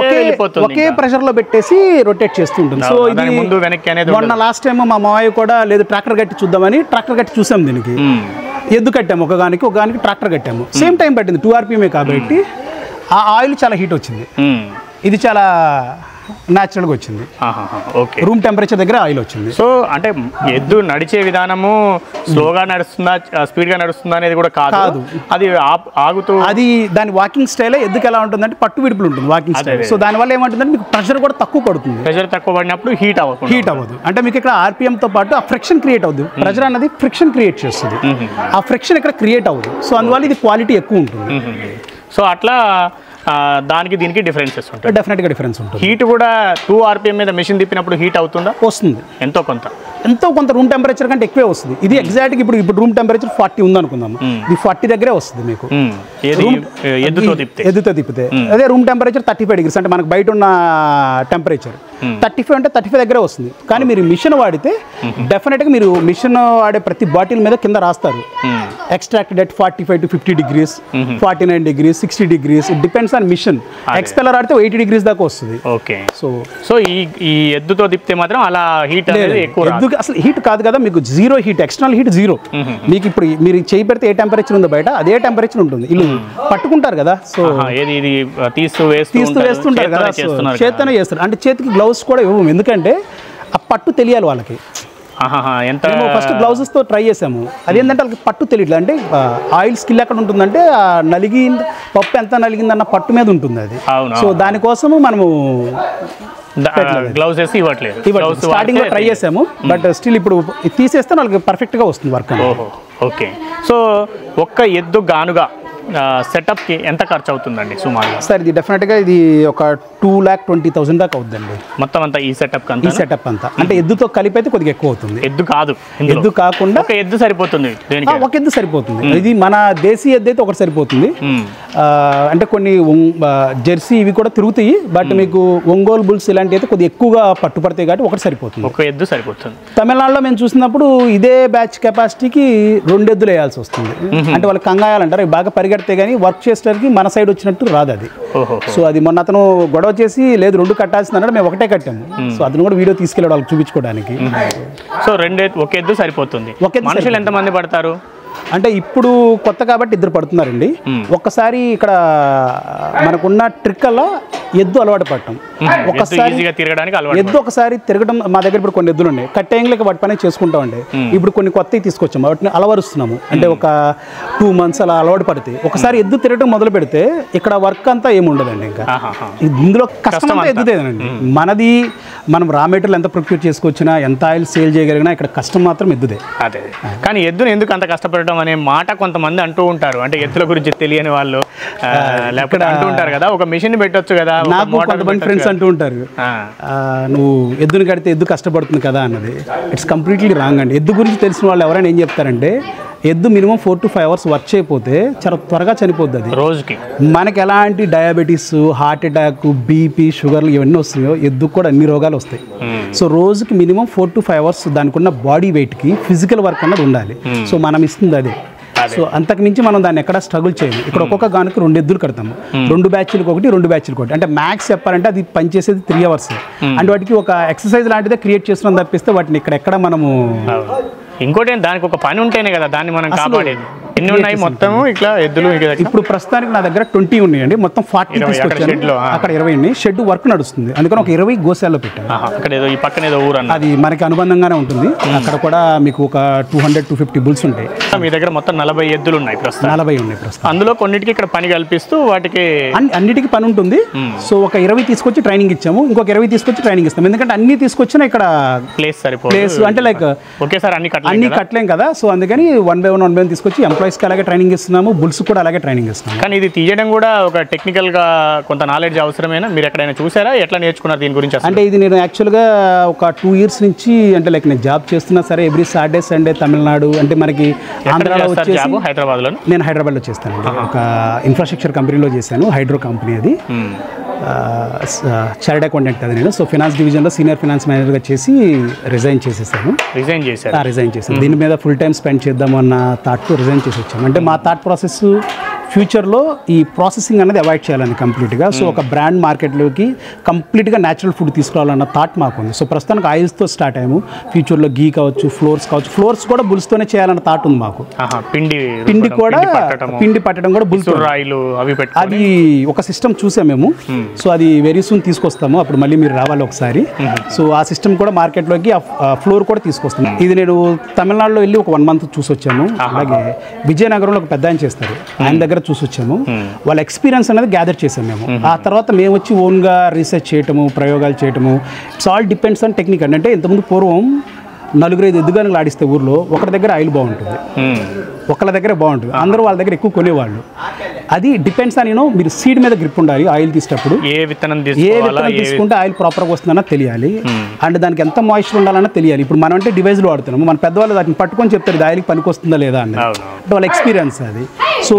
ఒకే ప్రెషర్ లో పెట్టేసి రొటేట్ చేస్తూ ఉంటుంది. సో ఇది ముందు వెనక్కి అనేది. మొన్న లాస్ట్ టైం మా మావయ్య కూడా లేదు ట్రాక్టర్ కట్టి చూద్దామని ట్రాక్టర్ కట్టి చూసాం, దీనికి ఎద్దు కట్టాము ఒకగానికి ట్రాక్టర్ కట్టాము. సేమ్ టైం పట్టింది 2 RPM కాబట్టి ఆ ఆయిల్ చాలా హీట్ వచ్చింది. ఇది చాలా న్యాచురల్గా వచ్చింది. రూమ్ టెంపరేచర్ దగ్గర ఆయిల్ వచ్చింది. సో అంటే ఎద్దు నడిచే విధానము స్లోగా నడుస్తుందా స్పీడ్గా నడుస్తుందా అనేది కూడా కాదు, అది ఆగుతూ అది దాని వాకింగ్ స్టైల్ ఎద్దుకి ఎలా ఉంటుందంటే పట్టు విడుపులు ఉంటుంది వాకింగ్ స్టైల్. సో దానివల్ల ఏమంటుందంటే మీకు ప్రెషర్ కూడా తక్కువ పడుతుంది. ప్రెషర్ తక్కువ పడినప్పుడు హీట్ అవ్వదు. అంటే మీకు ఇక్కడ RPM తో పాటు ఆ ఫ్రిక్షన్ క్రియేట్ అవుతుంది. ప్రెషర్ అనేది ఫ్రిక్షన్ క్రియేట్ చేస్తుంది, ఆ ఫ్రిక్షన్ ఇక్కడ క్రియేట్ అవ్వదు. సో అందువల్ల ఇది క్వాలిటీ ఎక్కువ ఉంటుంది. సో అట్లా దానికి దీనికి డిఫరెన్సెస్ ఉంటాయి. డెఫినెట్గా డిఫరెన్స్ ఉంటుంది. హీట్ కూడా 2 RPM మీద మెషిన్ తిప్పినప్పుడు హీట్ అవుతుందా? వస్తుంది, ఎంతో కొంత రూమ్ టెంపరేచర్ కంటే ఎక్కువే వస్తుంది. ఇది ఎగ్జాక్ట్గా ఇప్పుడు రూమ్ టెంపరేచర్ 40 ఉంది అనుకుందాము, ఇది 40 దగ్గరే వస్తుంది మీకు ఎద్దుతో తిప్పితే. అదే రూమ్ టెంపరేచర్ 35 degrees అంటే మనకు బయట ఉన్న టెంపరేచర్ 35 అంటే 35 దగ్గరే వస్తుంది. కానీ మీరు మిషన్ వాడితే డెఫినెట్గా మీరు మిషన్ వాడే ప్రతి బాటిల్ మీద కింద రాస్తారు extracted at 45 to 50 degrees, 49 degrees, 60 degrees. It depends on machine. Expeller ఆడితే 80 degrees దాకా వస్తుంది. ఓకే. సో ఈ ఎద్దుతో తిప్పితే మాత్రం అలా హీట్ అనేది ఎక్కువ రాదు. అసలు హీట్ కాదు కదా, మీకు zero heat, external heat zero. మీకు ఇప్పుడు మీరు చేయి పెడితే ఏ టెంపరేచర్ ఉందో బయట అదే టెంపరేచర్ ఉంటుంది. వీళ్ళు పట్టుకుంటారు కదా, సో తీస్తూ వేస్తుంటారు కదా, చేత్తోనే చేస్తారు. అంటే చేతికి గ్లౌస్ కూడా ఇవ్వము, ఎందుకంటే ఆ పట్టు తెలియాలి వాళ్ళకి. ఫస్ట్ గ్లౌజెస్ తో ట్రై చేసాము, అదేంటంటే వాళ్ళకి పట్టు తెలియట్లేదు. అంటే ఆయిల్ స్కిల్ ఎక్కడ ఉంటుందంటే పప్పు ఎంత నలిగిందన్న పట్టు మీద ఉంటుంది అది. సో దానికోసము మనము గ్లౌజెస్ ఇవ్వట్లేదు. స్టార్టింగ్ లో ట్రై చేసాము, బట్ స్టిల్ ఇప్పుడు తీసేస్తే వాళ్ళకి పర్ఫెక్ట్ గా వస్తుంది వర్క్. ఓకే. సో ఒక్క ఎద్దు గానుగా సెటప్కి ఎంత ఖర్చు అవుతుందండి సుమారుగా? సార్ ఇది డెఫినెట్గా ఇది ఒక 2,20,000 దాకా అవుతుందండి మొత్తం అంతా. ఈ సెటప్ అంతా అంటే ఎద్దుతో కలిపి అయితే కొద్దిగా ఎక్కువ అవుతుంది. ఎద్దు కాకుండా ఒక ఎద్దు సరిపోతుంది. ఒక ఎద్దు సరిపోతుంది. ఇది మన దేశీ ఎద్దు అయితే ఒకటి సరిపోతుంది. అంటే కొన్ని జెర్సీ ఇవి కూడా తిరుగుతాయి, బట్ మీకు ఒంగోలు బుల్స్ ఇలాంటివి అయితే కొద్దిగా ఎక్కువగా పట్టుపడతాయి కాబట్టి ఒకటి సరిపోతుంది. ఒక ఎద్దు సరిపోతుంది. తమిళనాడులో మేము చూసినప్పుడు ఇదే బ్యాచ్ కెపాసిటీకి 2 ఎద్దులు వేయాల్సి వస్తుంది. అంటే వాళ్ళకి కంగాయాలంటారు, బాగా పరిగెడితే కానీ వర్క్ చేసేటరికి మన సైడ్ వచ్చినట్టు రాదు అది. సో అది మొన్న అతను గొడవ చేసి లేదు 2 కట్టాల్సింది అన్నాడు, మేము ఒకటే కట్టాము. సో అతను కూడా వీడియో తీసుకెళ్ళాడు వాళ్ళకి చూపించుకోవడానికి. సో ఒక ఎద్దు సరిపోతుంది. మనుషులు ఎంతమంది పడతారు? అంటే ఇప్పుడు కొత్త కాబట్టి 2 పడుతున్నారండి. ఒక్కసారి ఇక్కడ మనకున్న ట్రిక్ అలా ఎద్దు అలవాటు పడటం, ఎద్దు ఒకసారి తిరగడం. మా దగ్గర ఇప్పుడు కొన్ని ఎద్దులు ఉన్నాయి, కట్టేయంగా వాటి పని చేసుకుంటామండి. ఇప్పుడు కొన్ని కొత్తవి తీసుకొచ్చాము, వాటిని అలవరుస్తున్నాము. అంటే ఒక 2 months అలా అలవాటు పడితే ఒకసారి ఎద్దు తిరగడం మొదలు పెడితే ఇక్కడ వర్క్ అంతా ఏమి ఉండదండి. ఇంకా ఇందులో కష్టం అంతా ఎద్దుదేనండి. మనది మనం రా మెటీరియల్ ఎంత ప్రొక్యూర్ చేసుకొచ్చినా, ఎంత ఆయిల్ సేల్ చేయగలిగినా ఇక్కడ కష్టం మాత్రం ఎద్దుదే. అదే, కానీ ఎద్దును ఎందుకు అంత కష్టపడటం అనే మాట కొంతమంది అంటూ ఉంటారు. అంటే ఎద్దుల గురించి తెలియని వాళ్ళు లేకపోతే అంటూ ఉంటారు కదా, ఒక మిషన్ పెట్టొచ్చు కదా. నాకు కొంతమంది ఫ్రెండ్స్ అంటూ ఉంటారు, నువ్వు ఎద్దుని కడితే ఎద్దు కష్టపడుతుంది కదా అన్నది. ఇట్స్ కంప్లీట్లీ రాంగ్ అండి. ఎద్దు గురించి తెలిసిన వాళ్ళు ఎవరైనా ఏం చెప్తారంటే ఎద్దు మినిమం 4 to 5 hours వర్క్ చేయకపోతే చాలా త్వరగా చనిపోద్ది అది రోజుకి. మనకి ఎలాంటి డయాబెటీస్, హార్ట్ అటాక్, బీపీ, షుగర్లు ఇవన్నీ వస్తున్నాయో ఎద్దుకు కూడా అన్ని రోగాలు వస్తాయి. సో రోజుకి మినిమం 4 to 5 hours దానికి ఉన్న బాడీ వెయిట్కి ఫిజికల్ వర్క్ అన్నది ఉండాలి. సో మనం ఇస్తుంది అదే. సో అంతకు మించి మనం దాన్ని ఎక్కడ స్ట్రగుల్ చేయాలి. ఇక్కడ ఒక్కొక్క గానుకు 2 ఎద్దులు కడతాము, 2 బ్యాచ్లకు ఒకటి, 2 బ్యాచ్లకు ఒకటి. అంటే మ్యాక్స్ చెప్పాలంటే అది పనిచేసేది 3 hours. అంటే వాటికి ఒక ఎక్సర్సైజ్ లాంటిదే క్రియేట్ చేస్తున్నాం తప్పిస్తే వాటిని ఎక్కడ మనము. ఇంకోటి దానికి ఒక పని ఉంటేనే కదా దాన్ని మనం కాపాడేది. ఎన్ని ఉన్నాయి మొత్తం ఇట్లా ఎద్దులు? ఇప్పుడు ప్రస్తుతానికి నా దగ్గర 20 ఉన్నాయండి. మొత్తం 40 తీసుకొచ్చాను. అక్కడ 20 ఉన్నాయి. షెడ్ వర్క్ నడుస్తుంది, అందుకని ఒక 20 గోశాలలో పెట్టాను. అక్కడ ఏదో ఈ పక్కన ఏదో ఊరు అది మనకి అనుబంధంగానే ఉంటుంది. అక్కడ కూడా మీకు ఒక 200-250 బుల్స్ ఉంటాయి. మీ దగ్గర మొత్తం 40 ఎద్దులు ఉన్నాయి ప్రస్తుతం. 40 ఉన్నాయి ప్రస్తుతం. అందులో కొన్నిటికి ఇక్కడ పని కల్పిస్తూ వాటికి అన్నిటికీ పని ఉంటుంది. సో ఒక 20 తీసుకొచ్చి ట్రైనింగ్ ఇచ్చాము, ఇంకొక 20 తీసుకొచ్చి ట్రైనింగ్ ఇస్తాము. ఎందుకంటే అన్ని తీసుకొచ్చినా ఇక్కడ ప్లేస్ సరిపోదు. ప్లేస్ అంటే లైక్ ఒకేసారి అన్ని కట్టలేం కదా. సో అందుకని 1 by 1 తీసుకొచ్చి ఎంప్లాయీస్కి అలాగే ట్రైనింగ్ ఇస్తున్నాము, బుల్స్ కూడా అలాగే ట్రైనింగ్ ఇస్తున్నాము. కానీ ఇది తీయడం కూడా ఒక టెక్నికల్గా కొంత నాలెడ్జ్ అవసరమేనా? మీరు ఎక్కడైనా చూసారా? ఎట్లా నేర్చుకున్నారు దీని గురించి? అంటే ఇది నేను యాక్చువల్గా ఒక 2 years నుంచి అంటే లైక్ నేను జాబ్ చేస్తున్నా సరే ఎవ్రీ సాటర్డే సండే తమిళనాడు అంటే మనకి ఆంధ్రాలో వచ్చేసి హైదరాబాద్లో నేను హైదరాబాద్లో చేస్తాను. ఒక ఇన్ఫ్రాస్ట్రక్చర్ కంపెనీలో చేశాను, హైడ్రో కంపెనీ అది. చార్టెడ్ అకౌంటెంట్ అది నేను. సో ఫినాన్స్ డివిజన్లో సీనియర్ ఫినాన్స్ మేనేజర్గా చేసి రిజైన్ చేసేసాను. రిజైన్ చేశాను. దీని మీద ఫుల్ టైం స్పెండ్ చేద్దాము అన్న థాట్తో రిజైన్ చేసి వచ్చాము. అంటే మా థాట్ ప్రాసెస్ ఫ్యూచర్లో ఈ ప్రాసెసింగ్ అనేది అవాయిడ్ చేయాలని కంప్లీట్గా. సో ఒక బ్రాండ్ మార్కెట్లోకి కంప్లీట్గా న్యాచురల్ ఫుడ్ తీసుకురావాలన్న థాట్ మాకు ఉంది. సో ప్రస్తుతానికి ఆయిల్స్తో స్టార్ట్ అయ్యాము. ఫ్యూచర్లో గీ కావచ్చు, ఫ్లోర్స్ కావచ్చు. ఫ్లోర్స్ కూడా బుల్స్తోనే చేయాలన్న థాట్ ఉంది మాకు. పిండి కూడా పిండి పట్టడం కూడా బుల్స్ అది ఒక సిస్టమ్ చూసాం మేము. సో అది వెరీ సూన్ తీసుకొస్తాము, అప్పుడు మళ్ళీ మీరు రావాలి ఒకసారి. సో ఆ సిస్టమ్ కూడా మార్కెట్లోకి ఫ్లోర్ కూడా తీసుకొస్తాము. ఇది నేను తమిళనాడులో వెళ్ళి ఒక 1 month చూసి వచ్చాము. అలాగే విజయనగరంలో ఒక పెద్ద ఆయన చేస్తారు, ఆయన దగ్గర చూసి వచ్చాము. వాళ్ళ ఎక్స్పీరియన్స్ అనేది గ్యాదర్ చేసాము మేము. ఆ తర్వాత మేము వచ్చి ఓన్గా రీసెర్చ్ చేయటము, ప్రయోగాలు చేయటము. It's all depends on technique. అంటే ఇంతకుముందు పూర్వం 4-5 ఎద్దుగానులు ఆడిస్తే ఊర్లో ఒకరి దగ్గర ఆయిల్ బాగుంటుంది, ఒకళ్ళ దగ్గర బాగుంటుంది, అందరూ వాళ్ళ దగ్గర ఎక్కువ కొనేవాళ్ళు. అది డిపెండ్స్ అని మీరు సీడ్ మీద గ్రిప్ ఉండాలి. ఆయిల్ తీసేటప్పుడు ఏ విత్తనం తీసుకుంటే ఆయిల్ ప్రాపర్గా వస్తుందన్నా తెలియాలి, అండ్ దానికి ఎంత మాయిశ్చర్ ఉండాలన్నా తెలియాలి. ఇప్పుడు మనం అంటే డివైజ్లు వాడుతున్నాము, మన పెద్దవాళ్ళు దాన్ని పట్టుకొని చెప్తారు ఇది ఆయిల్కి పనికి వస్తుందా లేదా అని. అంటే వాళ్ళ ఎక్స్పీరియన్స్ అది. సో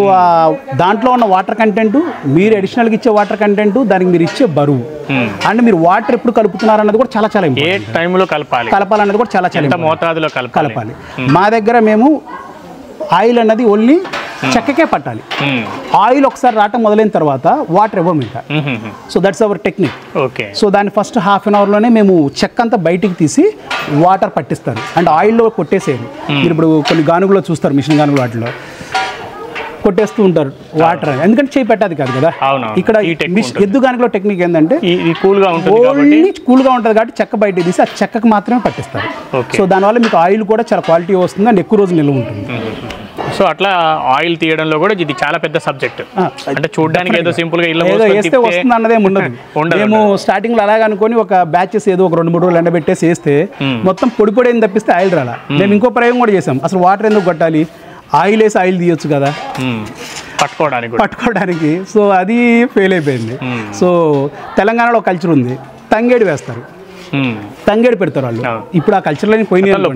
దాంట్లో ఉన్న వాటర్ కంటెంట్, మీరు అడిషనల్గా ఇచ్చే వాటర్ కంటెంట్, దానికి మీరు ఇచ్చే బరువు, అండ్ మీరు వాటర్ ఎప్పుడు కలుపుతున్నారు అన్నది కూడా చాలా చాలా ఇంపార్టెంట్. ఏ టైంలో కలపాలన్నది కూడా చాలా చాలా మోతాదులో కలపాలి. మా దగ్గర మేము ఆయిల్ అన్నది ఓన్లీ చెక్కకే పట్టాలి. ఆయిల్ ఒకసారి రావటం మొదలైన తర్వాత వాటర్ ఇవ్వము ఇంకా. So that's our technique. Okay. So దాన్ని ఫస్ట్ ½ an hourలోనే మేము చెక్క అంతా బయటికి తీసి వాటర్ పట్టిస్తారు, అండ్ ఆయిల్లో కొట్టేసేది. మీరు ఇప్పుడు కొన్ని గానుగులో చూస్తారు, మిషన్ గానుగులు వాటిలో కొట్టేస్తూ ఉంటారు వాటర్, ఎందుకంటే చేయి పెట్టాది కాదు కదా. ఇక్కడ ఎద్దు గానుగలో టెక్నిక్ ఏంటంటే కూల్గా ఉంటుంది కాబట్టి చెక్క బయట తీసి ఆ చెక్కకు మాత్రమే పట్టిస్తారు. సో దానివల్ల మీకు ఆయిల్ కూడా చాలా క్వాలిటీ వస్తుంది అండ్ ఎక్కువ రోజు నిల్వ ఉంటుంది. సో అట్లా ఆయిల్ తీయడంలో కూడా ఇది చాలా పెద్ద సబ్జెక్ట్. అంటే చూడడానికి ఏదో సింపుల్ గా ఏదో వేస్తే వస్తుంది అన్నదే ఉండదు. మేము స్టార్టింగ్ లో అలాగే అనుకుని ఒక బ్యాచెస్ ఏదో ఒక 2-3 రోజులు ఎండబెట్టేసి వేస్తే మొత్తం పొడి పొడి అని తప్పిస్తే ఆయిల్ రాలా. మేము ఇంకో ప్రయోగం కూడా చేసాం. అసలు వాటర్ ఎందుకు కొట్టాలి, ఆయిల్ వేసి ఆయిల్ తీయొచ్చు కదా పట్టుకోవడానికి. సో అది ఫెయిల్ అయిపోయింది. సో తెలంగాణలో కల్చర్ ఉంది, తంగేడు వేస్తారు, తంగేడు పెడతారు వాళ్ళు. ఇప్పుడు ఆ కల్చర్లో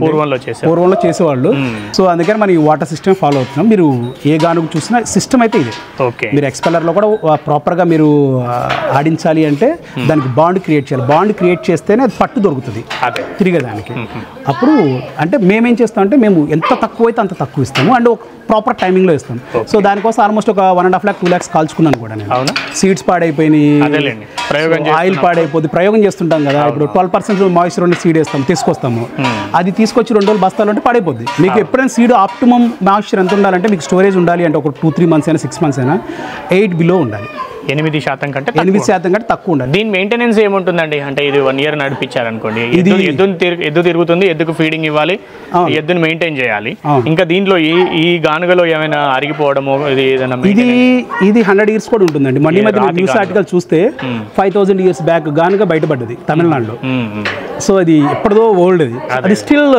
పూర్వంలో చేసేవాళ్ళు. సో అందుకని మనం ఈ వాటర్ సిస్టమ్ ఫాలో అవుతున్నాం. మీరు ఏ గానుగు చూసినా సిస్టమ్ అయితే ఇది. మీరు ఎక్స్పెల్లర్లో కూడా ప్రాపర్గా మీరు ఆడించాలి అంటే దానికి బాండ్ క్రియేట్ చేయాలి. బాండ్ క్రియేట్ చేస్తేనే అది పట్టు దొరుకుతుంది తిరిగేదానికి. అప్పుడు అంటే మేమేం చేస్తామంటే మేము ఎంత తక్కువ అయితే అంత తక్కువ ఇస్తాము, అండ్ ఒక ప్రాపర్ టైమింగ్లో ఇస్తాం. సో దానికోసం ఆల్మోస్ట్ ఒక 1.5 lakh 2 lakhs కాల్చుకున్నాను కూడా నేను. సీడ్స్ పాడైపోయినాయి, ఆయిల్ పాడైపోతుంది, ప్రయోగం చేస్తుంటాం కదా. ఇప్పుడు 12% మాయిశ్చర్ ఉన్న సీడ్ వేస్తాం, తీసుకొస్తాము. అది తీసుకొచ్చి 2 రోజులు బస్తాలు అంటే పడిపోద్ది. మీకు ఎప్పుడైనా సీడ్ ఆప్టిమమ్ మాయిశ్చర్ ఎంత ఉండాలంటే, మీకు స్టోరేజ్ ఉండాలి అంటే ఒక 2-3 months అయినా 6 months అయినా 8 below ఉండాలి. 8% కంటే తక్కువ ఉండాలి. దీని మెయింటెనెన్స్ ఏముంటుందండి? అంటే ఇది 1 year నడిపించారనుకోండి, ఎద్దు తిరుగుతుంది, ఎద్దుకు ఫీడింగ్ ఇవ్వాలి, ఎద్దును మెయింటైన్ చేయాలి. ఇంకా దీంట్లో ఈ గానుగలో ఏమైనా అరిగిపోవడమో ఇది 100 years కూడా ఉంటుందండి. మళ్ళీ మధ్య న్యూస్ ఆర్టికల్ చూస్తే 5000 years బ్యాక్ గానుగ బయటపడ్డది తమిళనాడులో. సో అది ఎప్పటిదో ఓల్డ్ అది స్టిల్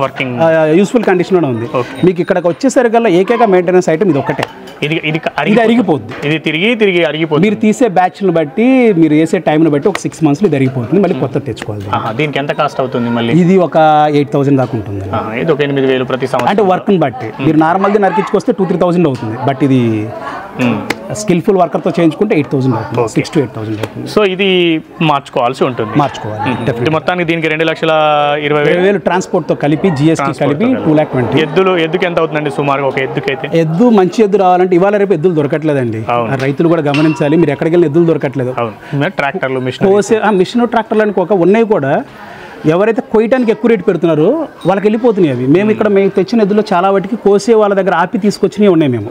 వర్కింగ్ యూస్ఫుల్ కండిషన్లో ఉంది. మీకు ఇక్కడికి వచ్చేసరికల్లా ఏకైక మెయింటెనెన్స్ ఐటమ్ ఇది ఒక్కటే. ఇది అరిగిపోద్ది. ఇది తిరిగి అరిగిపోతుంది. మీరు తీసే బ్యాచ్ని బట్టి మీరు వేసే టైంని బట్టి ఒక 6 months ఇది అరిగిపోతుంది. మళ్ళీ కొత్త తెచ్చుకోవాలి. దీనికి ఎంత కాస్ట్ అవుతుంది మళ్ళీ? ఇది ఒక 8,000 దాకా ఉంటుంది. ఇది ఒక 8,000 ప్రతి సంవత్సరం. అంటే వర్క్ని బట్టి మీరు నార్మల్ది నరికించుకొస్తే 2-3,000 అవుతుంది. బట్ ఇది స్కిల్ఫుల్ వర్కర్తో చేయించుకుంటే 8,000 అవుతుంది. 6 to 8,000 అవుతుంది. సో ఇది మార్చుకోవాల్సి ఉంటుంది. మార్చుకోవాలి. మొత్తానికి దీనికి 2,20,000 ట్రాన్స్పోర్ట్తో కలిపి GST కలిపి 2,20,000. ఎద్దుకి ఎంత అవుతుందండి సుమారుగా ఒక ఎద్దుకైతే? ఎద్దు మంచి ఎద్దు రావాలంటే ఇవాళ రేపు ఎద్దులు దొరకట్లేదండి. రైతులు కూడా గమనించాలి. మీరు ఎక్కడికి వెళ్ళిన ఎద్దులు దొరకట్లేదు. ట్రాక్టర్లు మిషన్ ట్రాక్టర్లు అని ఒక ఉన్నాయి కూడా ఎవరైతే కొయ్యడానికి ఎక్కువ రేటు పెడుతున్నారో వాళ్ళకి వెళ్ళిపోతున్నాయి అవి. మేము ఇక్కడ మేము తెచ్చిన ఎద్దులో చాలా వాటికి కోసే వాళ్ళ దగ్గర ఆపి తీసుకొచ్చినవి ఉన్నాయి. మేము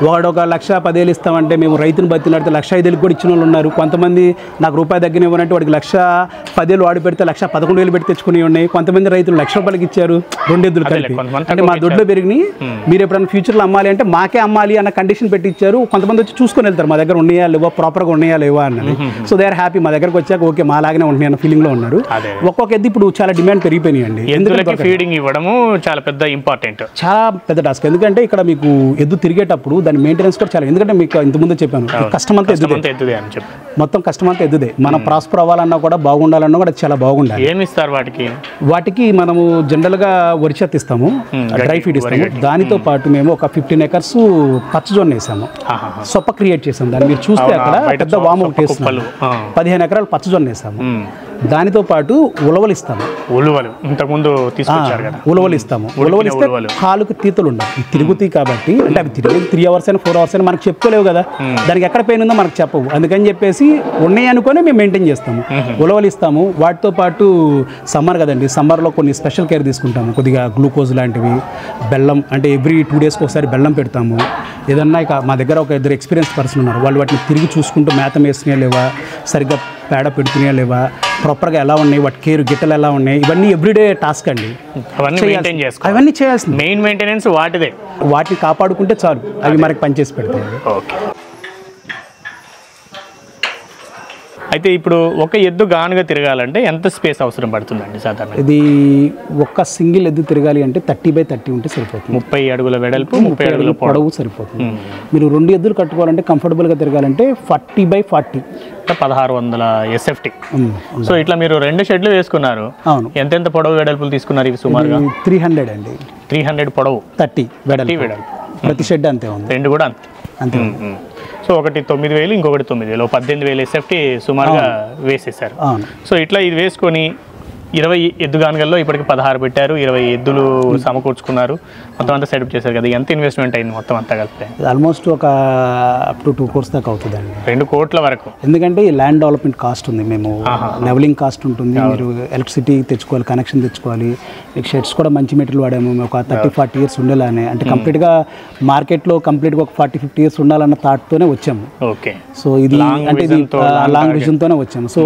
వాడు ఒక 1,10,000 ఇస్తామంటే మేము రైతుని బతిలాడితే 1,05,000 కూడా ఇచ్చిన వాళ్ళు ఉన్నారు. కొంతమంది నాకు రూపాయి దగ్గర ఇవ్వనంటే వాడికి 1,10,000 వాడి పెడితే 1,11,000 పెట్టి తెచ్చుకుని ఉన్నాయి. కొంతమంది రైతులు 1,00,000 రూపాయలకి ఇచ్చారు 2 ఎద్దులు కలిపి. అంటే మా దొడ్లో పెరిగినాయి, మీరు ఎప్పుడైనా ఫ్యూచర్లో అమ్మాలి అంటే మాకే అమ్మాలి అన్న కండిషన్ పెట్టి ఇచ్చారు. కొంతమంది వచ్చి చూసుకొని వెళ్తారు మా దగ్గర ఉన్నాయా లేవా, ప్రాపర్గా ఉన్నాయా లేవా అన్నది. So they are happy. మా దగ్గరకు వచ్చాక ఓకే మా లాగానే ఉంటున్నాయి అన్న ఫీలింగ్లో ఉన్నారు. ఒక్కొక్క ఎద్దు ఇప్పుడు చాలా డిమాండ్ పెరిగిపోయినాయండి. ఎందుకంటే ఫీడింగ్ ఇవ్వడము చాలా పెద్ద ఇంపార్టెంట్, చాలా పెద్ద టాస్క్. ఎందుకంటే ఇక్కడ మీకు ఎద్దు తిరిగేటప్పుడు దాని మెయింటెనెన్స్ కూడా చాలా. ఎందుకంటే మీకు ఇంతకుముందే చెప్పాను కష్టం అంతా ఎద్దుదే అని చెప్పి మొత్తం కష్టం అంతా ఎద్దుదే. మనం ప్రాస్పర్ అవ్వాలన్నా కూడా బాగుండాలన్నా కూడా చాలా బాగుండాలి. ఏమి ఇస్తారు వాటికి? మనము జనరల్గా వరి చెత్త ఇస్తాము, డ్రై ఫీడ్ ఇస్తాము. దానితో పాటు మేము ఒక 15 acres పచ్చజొన్న వేసాము, సొప్ప క్రియేట్ చేసాము. దాన్ని మీరు చూస్తే అక్కడ పెద్ద వాము ఒకటి వేస్తాము. 15 acres పచ్చజొన్న వేసాము. దానితో పాటు ఉలవలు ఇస్తాము. ఇంతకుముందు తీసుకొచ్చారు కదా, ఉలవలు ఇస్తాము. ఉలవలు ఇస్తే కాలుకు తీతలు ఉండవు. ఇవి తిరుగుతాయి కాబట్టి అంటే అవి తిరిగి 3 hours అయినా 4 hours అయినా మనకు చెప్పుకోలేవు కదా, దానికి ఎక్కడ పెయిన్ ఉందో మనకు చెప్పవు. అందుకని చెప్పేసి ఉన్నాయి అనుకొని మేము మెయింటైన్ చేస్తాము. ఉలవలు ఇస్తాము. వాటితో పాటు సమ్మర్ కదండి, సమ్మర్లో కొన్ని స్పెషల్ కేర్ తీసుకుంటాము. కొద్దిగా గ్లూకోజ్ లాంటివి, బెల్లం అంటే ఎవ్రీ 2 daysకి ఒకసారి బెల్లం పెడతాము. ఏదన్నా ఇక మా దగ్గర ఒక 2 experienced పర్సన్ ఉన్నారు. వాళ్ళు వాటిని తిరిగి చూసుకుంటూ మేత వేసినా లేవా, సరిగ్గా పేడ పెడుతున్నాయా లేవా, ప్రాపర్గా ఎలా ఉన్నాయి, వాటి కేర్ గిట్టలు ఎలా ఉన్నాయి, ఇవన్నీ ఎవ్రీడే టాస్క్ అండి. అవన్నీ చేయాల్సింది. మెయిన్ మెయింటెనెన్స్ వాటిదే. వాటిని కాపాడుకుంటే చాలు, అవి మనకి పనిచేసి పెడతాయి. ఓకే. అయితే ఇప్పుడు ఒక ఎద్దు గానుగా తిరగాలంటే ఎంత స్పేస్ అవసరం పడుతుందండి సాధారణ? ఇది ఒక సింగిల్ ఎద్దు తిరగాలి అంటే 30x30 ఉంటే సరిపోతుంది. 30 అడుగుల వెడల్పు, 30 అడుగుల పొడవు సరిపోతుంది. మీరు 2 ఎద్దులు కట్టుకోవాలంటే కంఫర్టబుల్గా తిరగాలంటే 40x40 1600 SFT. సో ఇట్లా మీరు 2 షెడ్లు వేసుకున్నారు. అవును. ఎంతెంత పొడవు వెడల్పులు తీసుకున్నారు ఇవి సుమారుగా? 300 అండి. 300 పొడవు, 30 వెడల్పు. ప్రతి షెడ్ అంతే ఉంది. 2 కూడా అంతే. సో ఒకటి 9,000, ఇంకొకటి 9,000, 18,000 SFT సుమారుగా వేసేసారు. సో ఇట్లా ఇది వేసుకొని 20 ఎద్దు గానుగల్లో ఇప్పటికి 16 పెట్టారు. 20 ఎద్దులు సమకూర్చుకున్నారు. మొత్తం అంతా సెటప్ చేశారు కదా. ఎంత ఇన్వెస్ట్మెంట్ అయింది మొత్తం అంతా కలిపితే? ఆల్మోస్ట్ ఒక అప్ టు 2 crores దాకా అవుతుందండి. 2 కోట్ల వరకు. ఎందుకంటే ఈ ల్యాండ్ డెవలప్మెంట్ కాస్ట్ ఉంది, మేము లెవెలింగ్ కాస్ట్ ఉంటుంది, మీరు ఎలక్ట్రిసిటీ తెచ్చుకోవాలి, కనెక్షన్ తెచ్చుకోవాలి. మీకు షెడ్స్ కూడా మంచి మెటీరియల్ వాడాము. మేము ఒక 30-40 years ఉండేలానే, అంటే కంప్లీట్గా మార్కెట్లో కంప్లీట్గా ఒక 40-50 years ఉండాలన్న థాట్తోనే వచ్చాము. ఓకే. సో ఇది అంటే ఇది లాంగ్ విజన్తోనే వచ్చాము. సో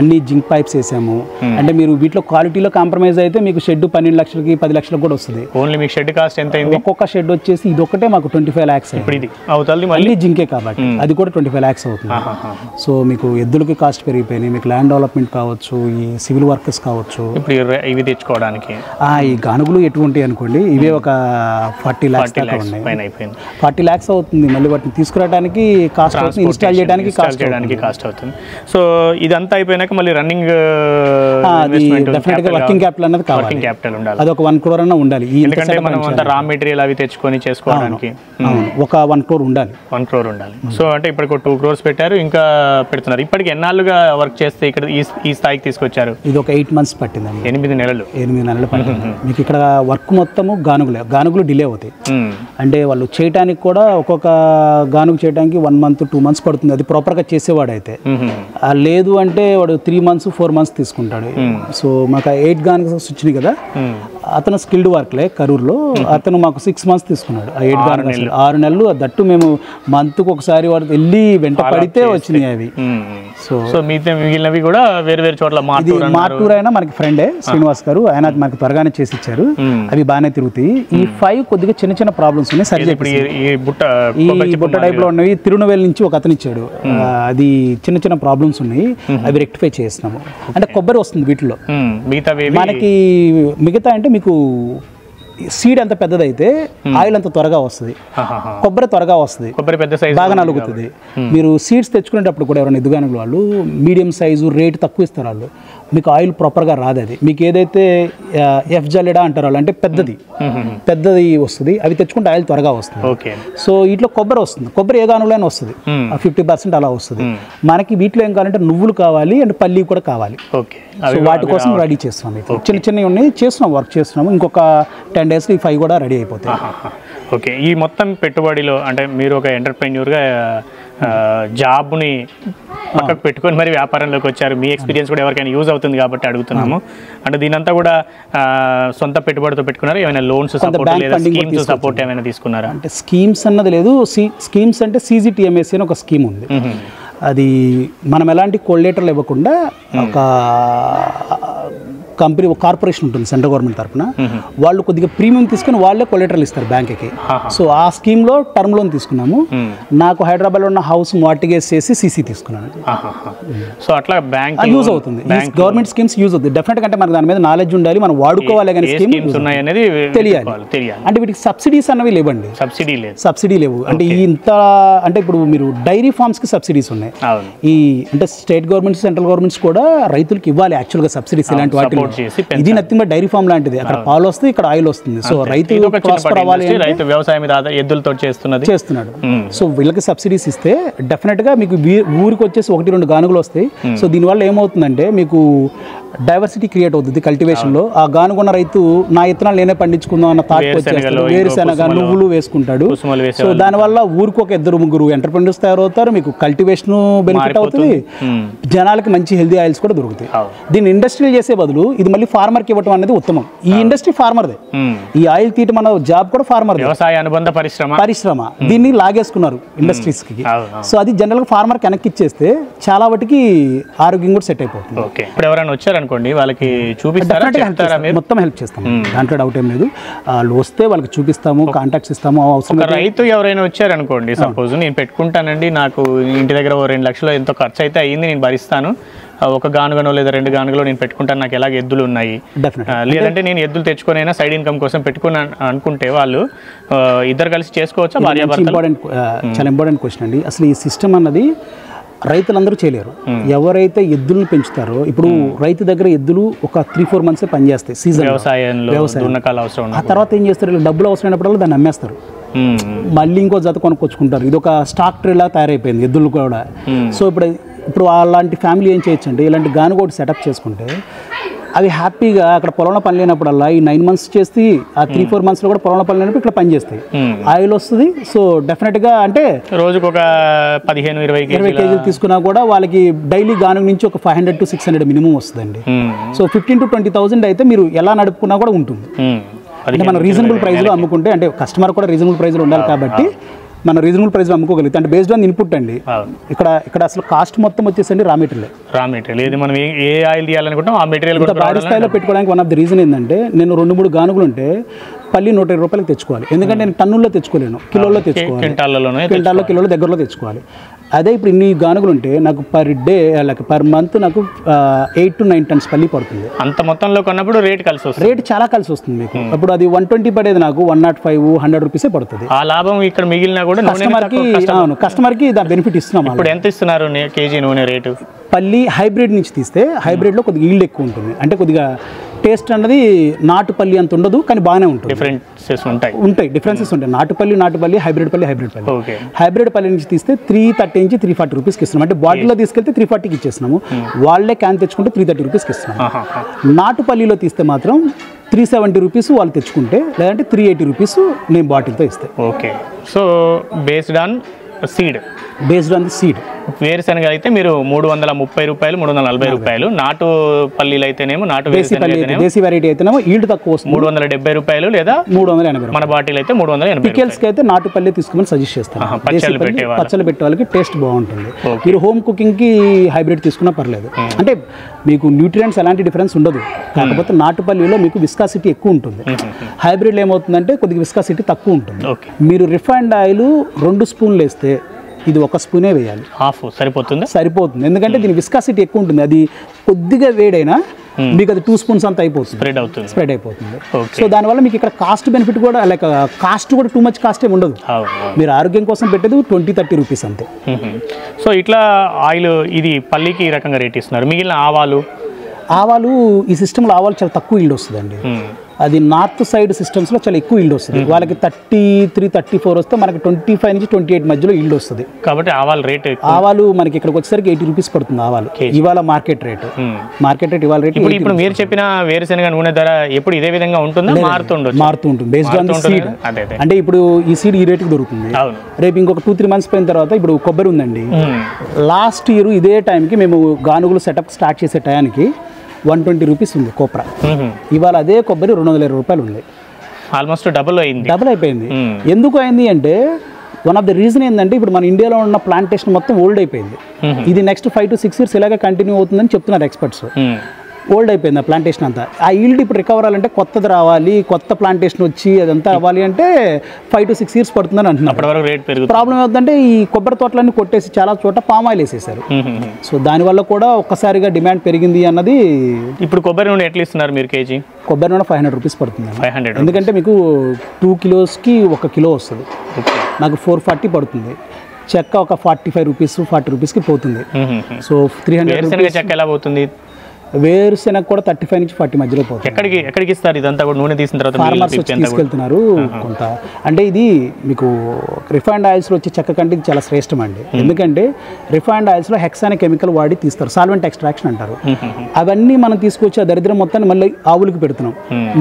అన్ని జింక్ పైప్స్ వేసాము. అంటే మీరు వీటిలో క్వాలిటీలో కాంప్రమైజ్ అయితే మీకు షెడ్ 12 లక్షలకి 10 లక్షలకు కూడా వస్తుంది. ఓన్లీ మీకు షెడ్ కాస్ట్ ఎంత అయింది? ఒక్కొక్క షెడ్ వచ్చేసి ఇది ఒకటే మాకు 25 lakhs. ఇప్పుడు ఇది అవుతుంది మళ్ళీ జింకే కాబట్టి అది కూడా 25 lakhs అవుతుంది. సో మీకు ఎద్దులకి కాస్ట్ పెరిగిపోయినాయి. మీకు ల్యాండ్ డెవలప్మెంట్ కావచ్చు, ఈ సివిల్ వర్కర్స్ కావచ్చు. ఇప్పుడు ఇవి తెచ్చుకోవడానికి ఈ గానుగులు ఎటువంటి అనుకోండి, ఇవే ఒక 40 lakhs దాకా ఉన్నాయి. 40 lakhs అవుతుంది. మళ్ళీ వాటిని తీసుకురావడానికి కాస్ట్ అవుతుంది, ఇన్స్టాల్ చేయడానికి కాస్ట్ అవుతుంది. సో ఇదంతా అయిపోయినాక మళ్ళీ రన్నింగ్ డెఫినెట్గా వర్కింగ్ క్యాపిటల్ అనేది కావాలి. వర్కింగ్ క్యాపిటల్ ఉండాలి. అది ఒక 1 crore అన్న ఉండాలి. ఎందుకంటే మనం అంతా రా మెటీరియల్ అవి తెచ్చుకొని చేసుకోవడానికి ఒక 1 crore ఉండాలి. 1 crore ఉండాలి. సో అంటే ఇప్పటికి 2 crores పెట్టారు, ఇంకా పెడుతున్నారు. ఇప్పటికి ఎన్నాళ్ళుగా వర్క్ చేస్తే ఇక్కడ ఈ స్థాయికి తీసుకొచ్చారు? ఇది ఒక 8 months పట్టిందండి. 8 నెలలు. 8 నెలలు పట్టింది. మీకు ఇక్కడ వర్క్ మొత్తము గానుగులు డిలే అవుతాయి. అంటే వాళ్ళు చేయడానికి కూడా ఒక్కొక్క గానుగు చేయడానికి 1 month 2 months పడుతుంది. అది ప్రాపర్గా చేసేవాడు అయితే. లేదు అంటే వాడు 3 months 4 months తీసుకుంటాడు. సో మాకు 8 గానుగస్ వచ్చినాయి కదా, అతను స్కిల్డ్ వర్క్లే కరూర్లో. అతను మాకు 6 months తీసుకున్నాడు. ఆ 7 గానుగలు 6 నెలలు. దట్టు మేము మంత్కి ఒకసారి వాడు వెళ్ళి వెంట పడితే వచ్చినాయి అవి. సో మిగిలినవి కూడా వేరు వేరు చోట్ల మార్టూర్ అయినా మనకి ఫ్రెండే శ్రీనివాస్ గారు, ఆయన మనకి త్వరగానే చేసి ఇచ్చారు. అవి బాగానే తిరుగుతాయి. ఈ 5 కొద్దిగా చిన్న చిన్న ప్రాబ్లమ్స్ ఉన్నాయి, సరి ఈ బుట్ట టైప్ లో ఉన్నవి తిరునవేలు నుంచి ఒక అతను ఇచ్చాడు. అది చిన్న చిన్న ప్రాబ్లమ్స్ ఉన్నాయి, అవి రెక్టిఫై చేస్తున్నాము. అంటే కొబ్బరి వస్తుంది వీటిలో. మనకి మిగతా అంటే మీకు సీడ్ అంత పెద్దదైతే ఆయిల్ అంత త్వరగా వస్తుంది, కొబ్బరి త్వరగా వస్తుంది, కొబ్బరి పెద్ద సైజు బాగా నలుగుతుంది. మీరు సీడ్స్ తెచ్చుకునేటప్పుడు కూడా ఎవరైనా ఎదుగానులు వాళ్ళు మీడియం సైజు రేట్ తక్కువ ఇస్తారు వాళ్ళు, మీకు ఆయిల్ ప్రాపర్గా రాదు. అది మీకు ఏదైతే ఎఫ్ జల్లెడా అంటారు వాళ్ళు, అంటే పెద్దది వస్తుంది, అవి తెచ్చుకుంటే ఆయిల్ త్వరగా వస్తుంది. సో వీటిలో కొబ్బరి వస్తుంది, కొబ్బరి ఏ గానులైనా వస్తుంది, 50% అలా వస్తుంది. మనకి వీటిలో ఏం కావాలంటే నువ్వులు కావాలి అండ్ పల్లి కూడా కావాలి. సో వాటి కోసం రెడీ చేస్తున్నాం. చిన్న చిన్నవి ఉన్నాయి, చేస్తున్నాం, వర్క్ చేస్తున్నాము. ఇంకొక 10 days ఈ 5 కూడా రెడీ అయిపోతాయి. ఓకే, ఈ మొత్తం పెట్టుబడిలో అంటే మీరు ఒక ఎంటర్ప్రెన్యూర్గా జాబ్ని పక్కకు పెట్టుకొని మరి వ్యాపారంలోకి వచ్చారు. మీ ఎక్స్పీరియన్స్ కూడా ఎవరికైనా యూజ్ అవుతుంది కాబట్టి అడుగుతున్నాము. అంటే దీనంతా కూడా సొంత పెట్టుబడితో పెట్టుకున్నారు, ఏమైనా లోన్స్ సపోర్ట్ లేదా స్కీమ్స్ సపోర్ట్ ఏమైనా తీసుకున్నారా? అంటే స్కీమ్స్ అన్నది లేదు. స్కీమ్స్ అంటే CGTMSC అని ఒక స్కీమ్ ఉంది. అది మనం ఎలాంటి కోల్డేటర్లు ఇవ్వకుండా ఒక కంపెనీ, ఒక కార్పొరేషన్ ఉంటుంది సెంట్రల్ గవర్నమెంట్ తరఫున, వాళ్ళు కొద్దిగా ప్రీమియం తీసుకుని వాళ్ళే కొలేటరల్ ఇస్తారు బ్యాంక్కి. సో ఆ స్కీమ్లో టర్మ్ లోన్ తీసుకున్నాము. నాకు హైదరాబాద్లో ఉన్న హౌస్ మార్టిగేజ్ చేసి CC తీసుకున్నాను. సో అట్లా బ్యాంక్ యూజ్ అవుతుంది. గవర్నమెంట్ స్కీమ్స్ యూజ్ అవుతుంది డెఫినెట్గా. అంటే మనకు దాని మీద నాలెడ్జ్ ఉండాలి, మనం వాడుకోవాలి కానీ స్కీమ్స్ ఉన్నాయనేది తెలియాలి. అంటే వీటికి సబ్సిడీస్ అన్నవి లేవండి, సబ్సిడీ లేవు. అంటే ఇంత అంటే ఇప్పుడు మీరు డైరీ ఫార్మ్స్కి సబ్సిడీస్ ఉన్నాయి. ఈ అంటే స్టేట్ గవర్నమెంట్స్, సెంట్రల్ గవర్నమెంట్స్ కూడా రైతులకు ఇవ్వాలి యాక్చువల్గా సబ్సిడీస్ ఇలాంటి వాటి. ఇది నథింగ్ బట్ డైరీ ఫార్మ్ లాంటిది, అక్కడ పాలు వస్తాయి, ఇక్కడ ఆయిల్ వస్తుంది. సో రైతు రైతు వ్యవసాయం ఎద్దులతో చేస్తున్నాడు. సో వీళ్ళకి సబ్సిడీస్ ఇస్తే డెఫినెట్ గా మీకు ఊరికి వచ్చేసి 1-2 గానుగలు వస్తాయి. సో దీనివల్ల ఏమవుతుందంటే మీకు డైవర్సిటీ క్రియేట్ అవుతుంది కల్టివేషన్ లో. ఆ గానుగున్న రైతు నా ఇత్తనాలు నేనే పండించుకుందాం అన్న థాట్ వచ్చేస్తాడు, వేరుశెనగ నువ్వులు వేసుకుంటాడు. సో దానివల్ల ఊరికి ఒక 2-3 ఎంటర్ప్రెన్యూర్స్ తయారవుతారు, మీకు కల్టివేషన్ బెనిఫిట్ అవుతుంది, జనాలకి మంచి హెల్దీ ఆయిల్స్ కూడా దొరుకుతాయి. దీన్ని ఇండస్ట్రియల్ చేసే బదులు ఇది మళ్ళీ ఫార్మర్కి ఇవ్వడం అనేది ఉత్తమం. ఈ ఇండస్ట్రీ ఫార్మర్దే, ఈ ఆయిల్ తీయటం అన్న జాబ్ కూడా ఫార్మర్, వ్యవసాయ అనుబంధ పరిశ్రమ. దీన్ని లాగేసుకున్నారు ఇండస్ట్రీస్ కి. సో అది జనరల్ గా ఫార్మర్ వెనక్కి ఇచ్చేస్తే చాలా వాటికి ఆరోగ్యం కూడా సెట్ అయిపోతుంది. ఇప్పుడు ఎవరైనా వచ్చారనుకోండి వాళ్ళకి చూపిస్తారా? మొత్తం హెల్ప్ చేస్తాం, దాంట్లో డౌట్ ఏం లేదు. వాళ్ళు వస్తే వాళ్ళకి చూపిస్తాము, కాంటాక్ట్స్ ఇస్తాము. అవసరం రైతు ఎవరైనా వచ్చారనుకోండి, సపోజ్ నేను పెట్టుకుంటానండి, నాకు ఇంటి దగ్గర 2 లక్షలు ఎంతో ఖర్చు అయితే అయ్యింది, నేను భరిస్తాను, ఒక గానుగనో లేదా 2 గానుగలో నేను పెట్టుకుంటాను, నాకు ఎలాగ ఎద్దులు ఉన్నాయి, లేదంటే నేను ఎద్దులు తెచ్చుకొనైనా సైడ్ ఇన్కమ్ కోసం పెట్టుకుని అనుకుంటే వాళ్ళు ఇద్దరు కలిసి చేసుకోవచ్చా? చాలా ఇంపార్టెంట్ క్వశ్చన్ అండి. అసలు ఈ సిస్టమ్ అన్నది రైతులందరూ చేయలేరు. ఎవరైతే ఎద్దులను పెంచుతారో, ఇప్పుడు రైతు దగ్గర ఎద్దులు ఒక 3-4 months పనిచేస్తాయి సీజన్ వ్యవసాయంలో. ఆ తర్వాత ఏం చేస్తారు, డబ్బులు అవసరమైనప్పుడల్లా దాన్ని అమ్మేస్తారు, మళ్ళీ ఇంకో జత కొనుక్కొచ్చుకుంటారు. ఇది ఒక స్టాక్ ట్రేలా తయారైపోయింది ఎద్దులు కూడా. సో ఇప్పుడు అలాంటి ఫ్యామిలీ ఏం చేయొచ్చు అంటే, ఇలాంటి గానుగోటి సెటప్ చేసుకుంటే అవి హ్యాపీగా అక్కడ పొలంలో పని లేనప్పుడల్లా ఈ 9 months చేసి ఆ 3-4 months కూడా పొలంలో పని లేనప్పుడు ఇక్కడ పని చేస్తాయి, ఆయిల్ వస్తుంది. సో డెఫినెట్గా అంటే రోజుకు ఒక 15-20 కేజీలు తీసుకున్నా కూడా వాళ్ళకి డైలీ గానుగ నుంచి ఒక 500 to 600 మినిమం వస్తుందండి. సో 15,000 to 20,000 అయితే మీరు ఎలా నడుపుకున్నా కూడా ఉంటుంది. అంటే మనం రీజనబుల్ ప్రైస్లో అమ్ముకుంటే, అంటే కస్టమర్ కూడా రీజనబుల్ ప్రైస్లో ఉండాలి కాబట్టి మనం రీజనబుల్ ప్రైస్లో అమ్ముకోగలుగుతాం. అంటే బేస్డ్ ఆన్ ఇన్పుట్ అండి. ఇక్కడ అసలు కాస్ట్ మొత్తం వచ్చేసండి రా మెటీరియల్. ఏది మనం ఏ ఆయిల్ తీయాలనుకుంటాం ఆ మెటీరియల్ కూడా భారీ స్థాయిలో పెట్టుకోవడానికి వన్ ఆఫ్ ది రీజన్ ఏంటంటే, నేను 2-3 గానుగులు ఉంటే పల్లి 120 రూపాయలకి తెచ్చుకోవాలి. ఎందుకంటే నేను టన్నుల్లో తెచ్చుకోలేను, కిలోల్లో తెచ్చుకోవాలి, క్వింటాల్లో కిలోలో దగ్గరలో తెచ్చుకోవాలి. అదే ఇప్పుడు ఇన్ని గానుగులు ఉంటే నాకు పర్ మంత్ నాకు 8 to 9 tons పల్లి పడుతుంది. అంత మొత్తంలో కొన్నప్పుడు రేట్ చాలా కలిసి వస్తుంది మీకు. అప్పుడు అది 120 పడేది నాకు 105-100 రూపీసే పడుతుంది. ఆ లాభం ఇక్కడ మిగిలిన కూడా కస్టమర్కి బెనిఫిట్ ఇస్తున్నాం. ఇప్పుడు ఎంత ఇస్తున్నారు కేజీ నూనె రేటు? పల్లి హైబ్రిడ్ నుంచి తీస్తే హైబ్రిడ్లో కొద్దిగా ఈల్డ్ ఎక్కువ ఉంటుంది, అంటే కొద్దిగా టేస్ట్ అన్నది నాటుపల్లి అంత ఉండదు, కానీ బాగానే ఉంటుంది. డిఫరెన్సెస్ ఉంటాయి. నాటుపల్లి, హైబ్రిడ్ పల్లి. హైబ్రిడ్ పల్లి నుంచి తీస్తే 330 నుంచి 340 రూపీస్కి ఇస్తున్నాం. అంటే బాటిల్లో తీసుకెళ్తే 340కి ఇచ్చేస్తున్నాము, వాళ్ళే క్యాన్ తెచ్చుకుంటే 330 రూపీస్కి ఇస్తున్నాము. నాటుపల్లిలో తీస్తే మాత్రం 370 రూపీస్ వాళ్ళు తెచ్చుకుంటే, లేదంటే 380 రూపీస్ నేను బాటిల్తో ఇస్తాను. Okay, so based on the seed. వేరుశనగ అయితే మీరు 330 రూపాయలు 340 రూపాయలు, నాటు పల్లీలు అయితేనేమో నాటు దేశీ వెరైటీ అయితేనేమో ఈల్డ్ తక్కువ వస్తుంది 370 రూపాయలు లేదా 380. మన బాటిల్ అయితే 380. పికెల్స్ కి అయితే నాటు పల్లి తీసుకోమని సజెస్ట్ చేస్తాను. పచ్చళ్ళు పెట్టే వాళ్ళకి టేస్ట్ బాగుంటుంది. మీరు హోమ్ కుకింగ్ కి హైబ్రిడ్ తీసుకున్నా పర్లేదు. అంటే మీకు న్యూట్రియంట్స్ ఎలాంటి డిఫరెన్స్ ఉండదు, కాకపోతే నాటు పల్లిలో మీకు విస్కాసిటీ ఎక్కువ ఉంటుంది. హైబ్రిడ్ ఏమవుతుందంటే కొద్దిగా విస్కాసిటీ తక్కువ ఉంటుంది. మీరు రిఫైన్డ్ ఆయిల్ 2 స్పూన్లు వేస్తే ఇది 1 స్పూనే వేయాలి. హాఫ్ సరిపోతుంది, ఎందుకంటే దీని విస్కాసిటీ ఎక్కువ ఉంటుంది. అది కొద్దిగా వేడైనా మీకు అది 2 స్పూన్స్ అంతా అయిపోతుంది, స్ప్రెడ్ అయిపోతుంది. సో దానివల్ల మీకు ఇక్కడ కాస్ట్ బెనిఫిట్ కూడా లైక్ కాస్ట్ కూడా టూ మచ్ కాస్ట్ ఏమి ఉండదు. మీరు ఆరోగ్యం కోసం పెట్టేది 20-30 రూపీస్ అంతే. సో ఇట్లా ఆయిల్ ఇది పల్లీకి ఈ రకంగా రేట్ ఇస్తున్నారు. మిగిలిన ఆవాలు ఈ సిస్టంలో ఆవాలు చాలా తక్కువ ఈల్డ్ వస్తుందండి. అది నార్త్ సైడ్ సిస్టమ్స్లో చాలా ఎక్కువ ఈల్డ్ వస్తుంది. వాళ్ళకి 33-34 వస్తే మనకి 25 నుంచి 28 మధ్యలో ఈల్డ్ వస్తుంది. కాబట్టి ఆవాలు మనకి ఇక్కడికి వచ్చేసరికి 80 రూపీస్ పడుతుంది ఆవాలు ఇవాళ మార్కెట్ రేట్. ఇవాళ రేట్ ఇప్పుడు మీరు చెప్పిన వేరుశనగ నూనె ధర ఎప్పుడు ఇదే విధంగా ఉంటుందా? మారుతూ ఉంటుంది బేస్డ్ ఆన్ ది సీడ్. అంటే ఇప్పుడు ఈ సీడ్ ఈ రేట్కి దొరుకుతుంది. రేపు ఇంకొక 2-3 మంత్స్ పోయిన తర్వాత ఇప్పుడు కొబ్బరి ఉందండి. లాస్ట్ ఇయర్ ఇదే టైంకి మేము గానుగులు సెటప్ స్టార్ట్ చేసే టయానికి 120 రూపీస్ ఉంది కోప్రా. ఇవాళ అదే కొబ్బరి 220 రూపాయలు ఉంది. ఆల్మోస్ట్ డబుల్ అయిపోయింది. ఎందుకు అయింది అంటే వన్ ఆఫ్ ద రీజన్ ఏంటంటే ఇప్పుడు మన ఇండియాలో ఉన్న ప్లాంటేషన్ మొత్తం ఓల్డ్ అయిపోయింది. ఇది నెక్స్ట్ 5 to 6 years ఇలాగే కంటిన్యూ అవుతుందని చెప్తున్నారు ఎక్స్పర్ట్స్. ఓల్డ్ అయిపోయింది ఆ ప్లాంటేషన్ అంతా. ఆ ఈల్డ్ ఇప్పుడు రికవర్ అవ్వాలంటే కొత్తది రావాలి, కొత్త ప్లాంటేషన్ వచ్చి అదంతా అవ్వాలి అంటే 5 to 6 years పడుతుందని అంటున్నారు. ప్రాబ్లం ఏమిటంటే ఈ కొబ్బరి తోటలన్నీ కొట్టేసి చాలా చోట పామ్ ఆయిల్ వేసేసారు. సో దానివల్ల కూడా ఒక్కసారిగా డిమాండ్ పెరిగింది అన్నది. ఇప్పుడు కొబ్బరి నూనె ఎట్లా ఇస్తున్నారు మీరు కేజీ? కొబ్బరి నూనె 500 రూపీస్ పడుతుంది. ఎందుకంటే మీకు 2 కిలోస్కి 1 కిలో వస్తుంది, నాకు 440 పడుతుంది. చెక్క ఒక 45 రూపీస్ 40 రూపీస్కి పోతుంది. సో 300 చెక్క ఎలా పోతుంది? వేరుశెనగ కూడా 35 నుంచి 40 మధ్యలో పోతుంది. ఎక్కడికి ఇస్తారు ఇదంతా కూడా? నూనె తీసిన తర్వాత ఫార్మర్స్ వచ్చి తీసుకెళ్తున్నారు కొంత. అంటే ఇది మీకు రిఫైన్డ్ ఆయిల్స్లో వచ్చే చెక్క కంటే ఇది చాలా శ్రేష్టం అండి. ఎందుకంటే రిఫైన్డ్ ఆయిల్స్లో హెక్సానే కెమికల్ వాడి తీస్తారు, సాల్వెంట్ ఎక్స్ట్రాక్షన్ అంటారు. అవన్నీ మనం తీసుకొచ్చి ఆ దరిద్రం మొత్తాన్ని మళ్ళీ ఆవులకు పెడుతున్నాం,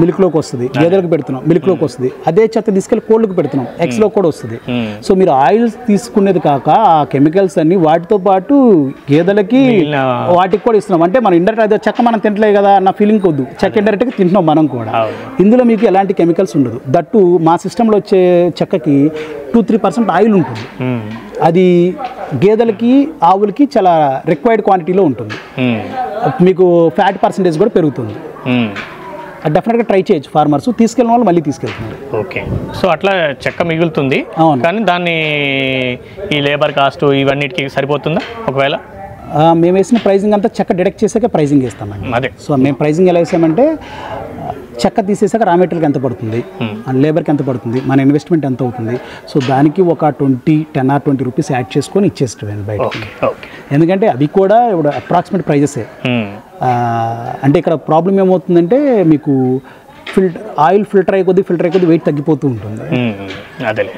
మిల్క్లోకి వస్తుంది. గేదెలకు పెడుతున్నాం, మిల్క్లోకి వస్తుంది. అదే చెత్త తీసుకెళ్ళి కోళ్ళకి పెడుతున్నాం, ఎగ్స్లో కూడా వస్తుంది. సో మీరు ఆయిల్స్ తీసుకునేది కాక ఆ కెమికల్స్ అన్ని వాటితో పాటు గేదెలకి వాటికి కూడా ఇస్తున్నాం. అంటే మనం ఇండైరెక్ట్ చెక్క మనం తింటలేదు కదా అన్న ఫీలింగ్ వద్దు, చెక్క ఇండైరెక్ట్గా తింటున్నాం మనం కూడా. ఇందులో మీకు ఎలాంటి కెమికల్స్ ఉండదు. దట్టు మా సిస్టంలో వచ్చే చెక్కకి 2-3% ఆయిల్ ఉంటుంది. అది గేదెలకి ఆవులకి చాలా రిక్వైర్డ్ క్వాంటిటీలో ఉంటుంది. మీకు ఫ్యాట్ పర్సంటేజ్ కూడా పెరుగుతుంది. డెఫినెట్గా ట్రై చేయొచ్చు ఫార్మర్స్. తీసుకెళ్ళిన వాళ్ళు మళ్ళీ తీసుకెళ్తున్నారు. ఓకే. సో అట్లా చెక్క మిగులుతుంది, కానీ దాన్ని ఈ లేబర్ కాస్ట్ ఇవన్నిటికి సరిపోతుందా? ఒకవేళ మేము వేసిన ప్రైజింగ్ అంతా చెక్క డిడక్ట్ చేసాక ప్రైజింగ్ వేస్తామండి. అదే. సో మేము ప్రైజింగ్ ఎలా వేసామంటే చెక్క తీసేసాక రా మెటీరియల్కి ఎంత పడుతుంది, లేబర్కి ఎంత పడుతుంది, మన ఇన్వెస్ట్మెంట్ ఎంత అవుతుంది, సో దానికి ఒక 10 or 20 రూపీస్ యాడ్ చేసుకొని ఇచ్చేస్తాం బయట. ఎందుకంటే అవి కూడా ఇప్పుడు అప్రాక్సిమేట్ ప్రైజెసే. అంటే ఇక్కడ ప్రాబ్లం ఏమవుతుందంటే మీకు ఆయిల్ ఫిల్టర్ అయ్యే కొద్ది వెయిట్ తగ్గిపోతూ ఉంటుంది.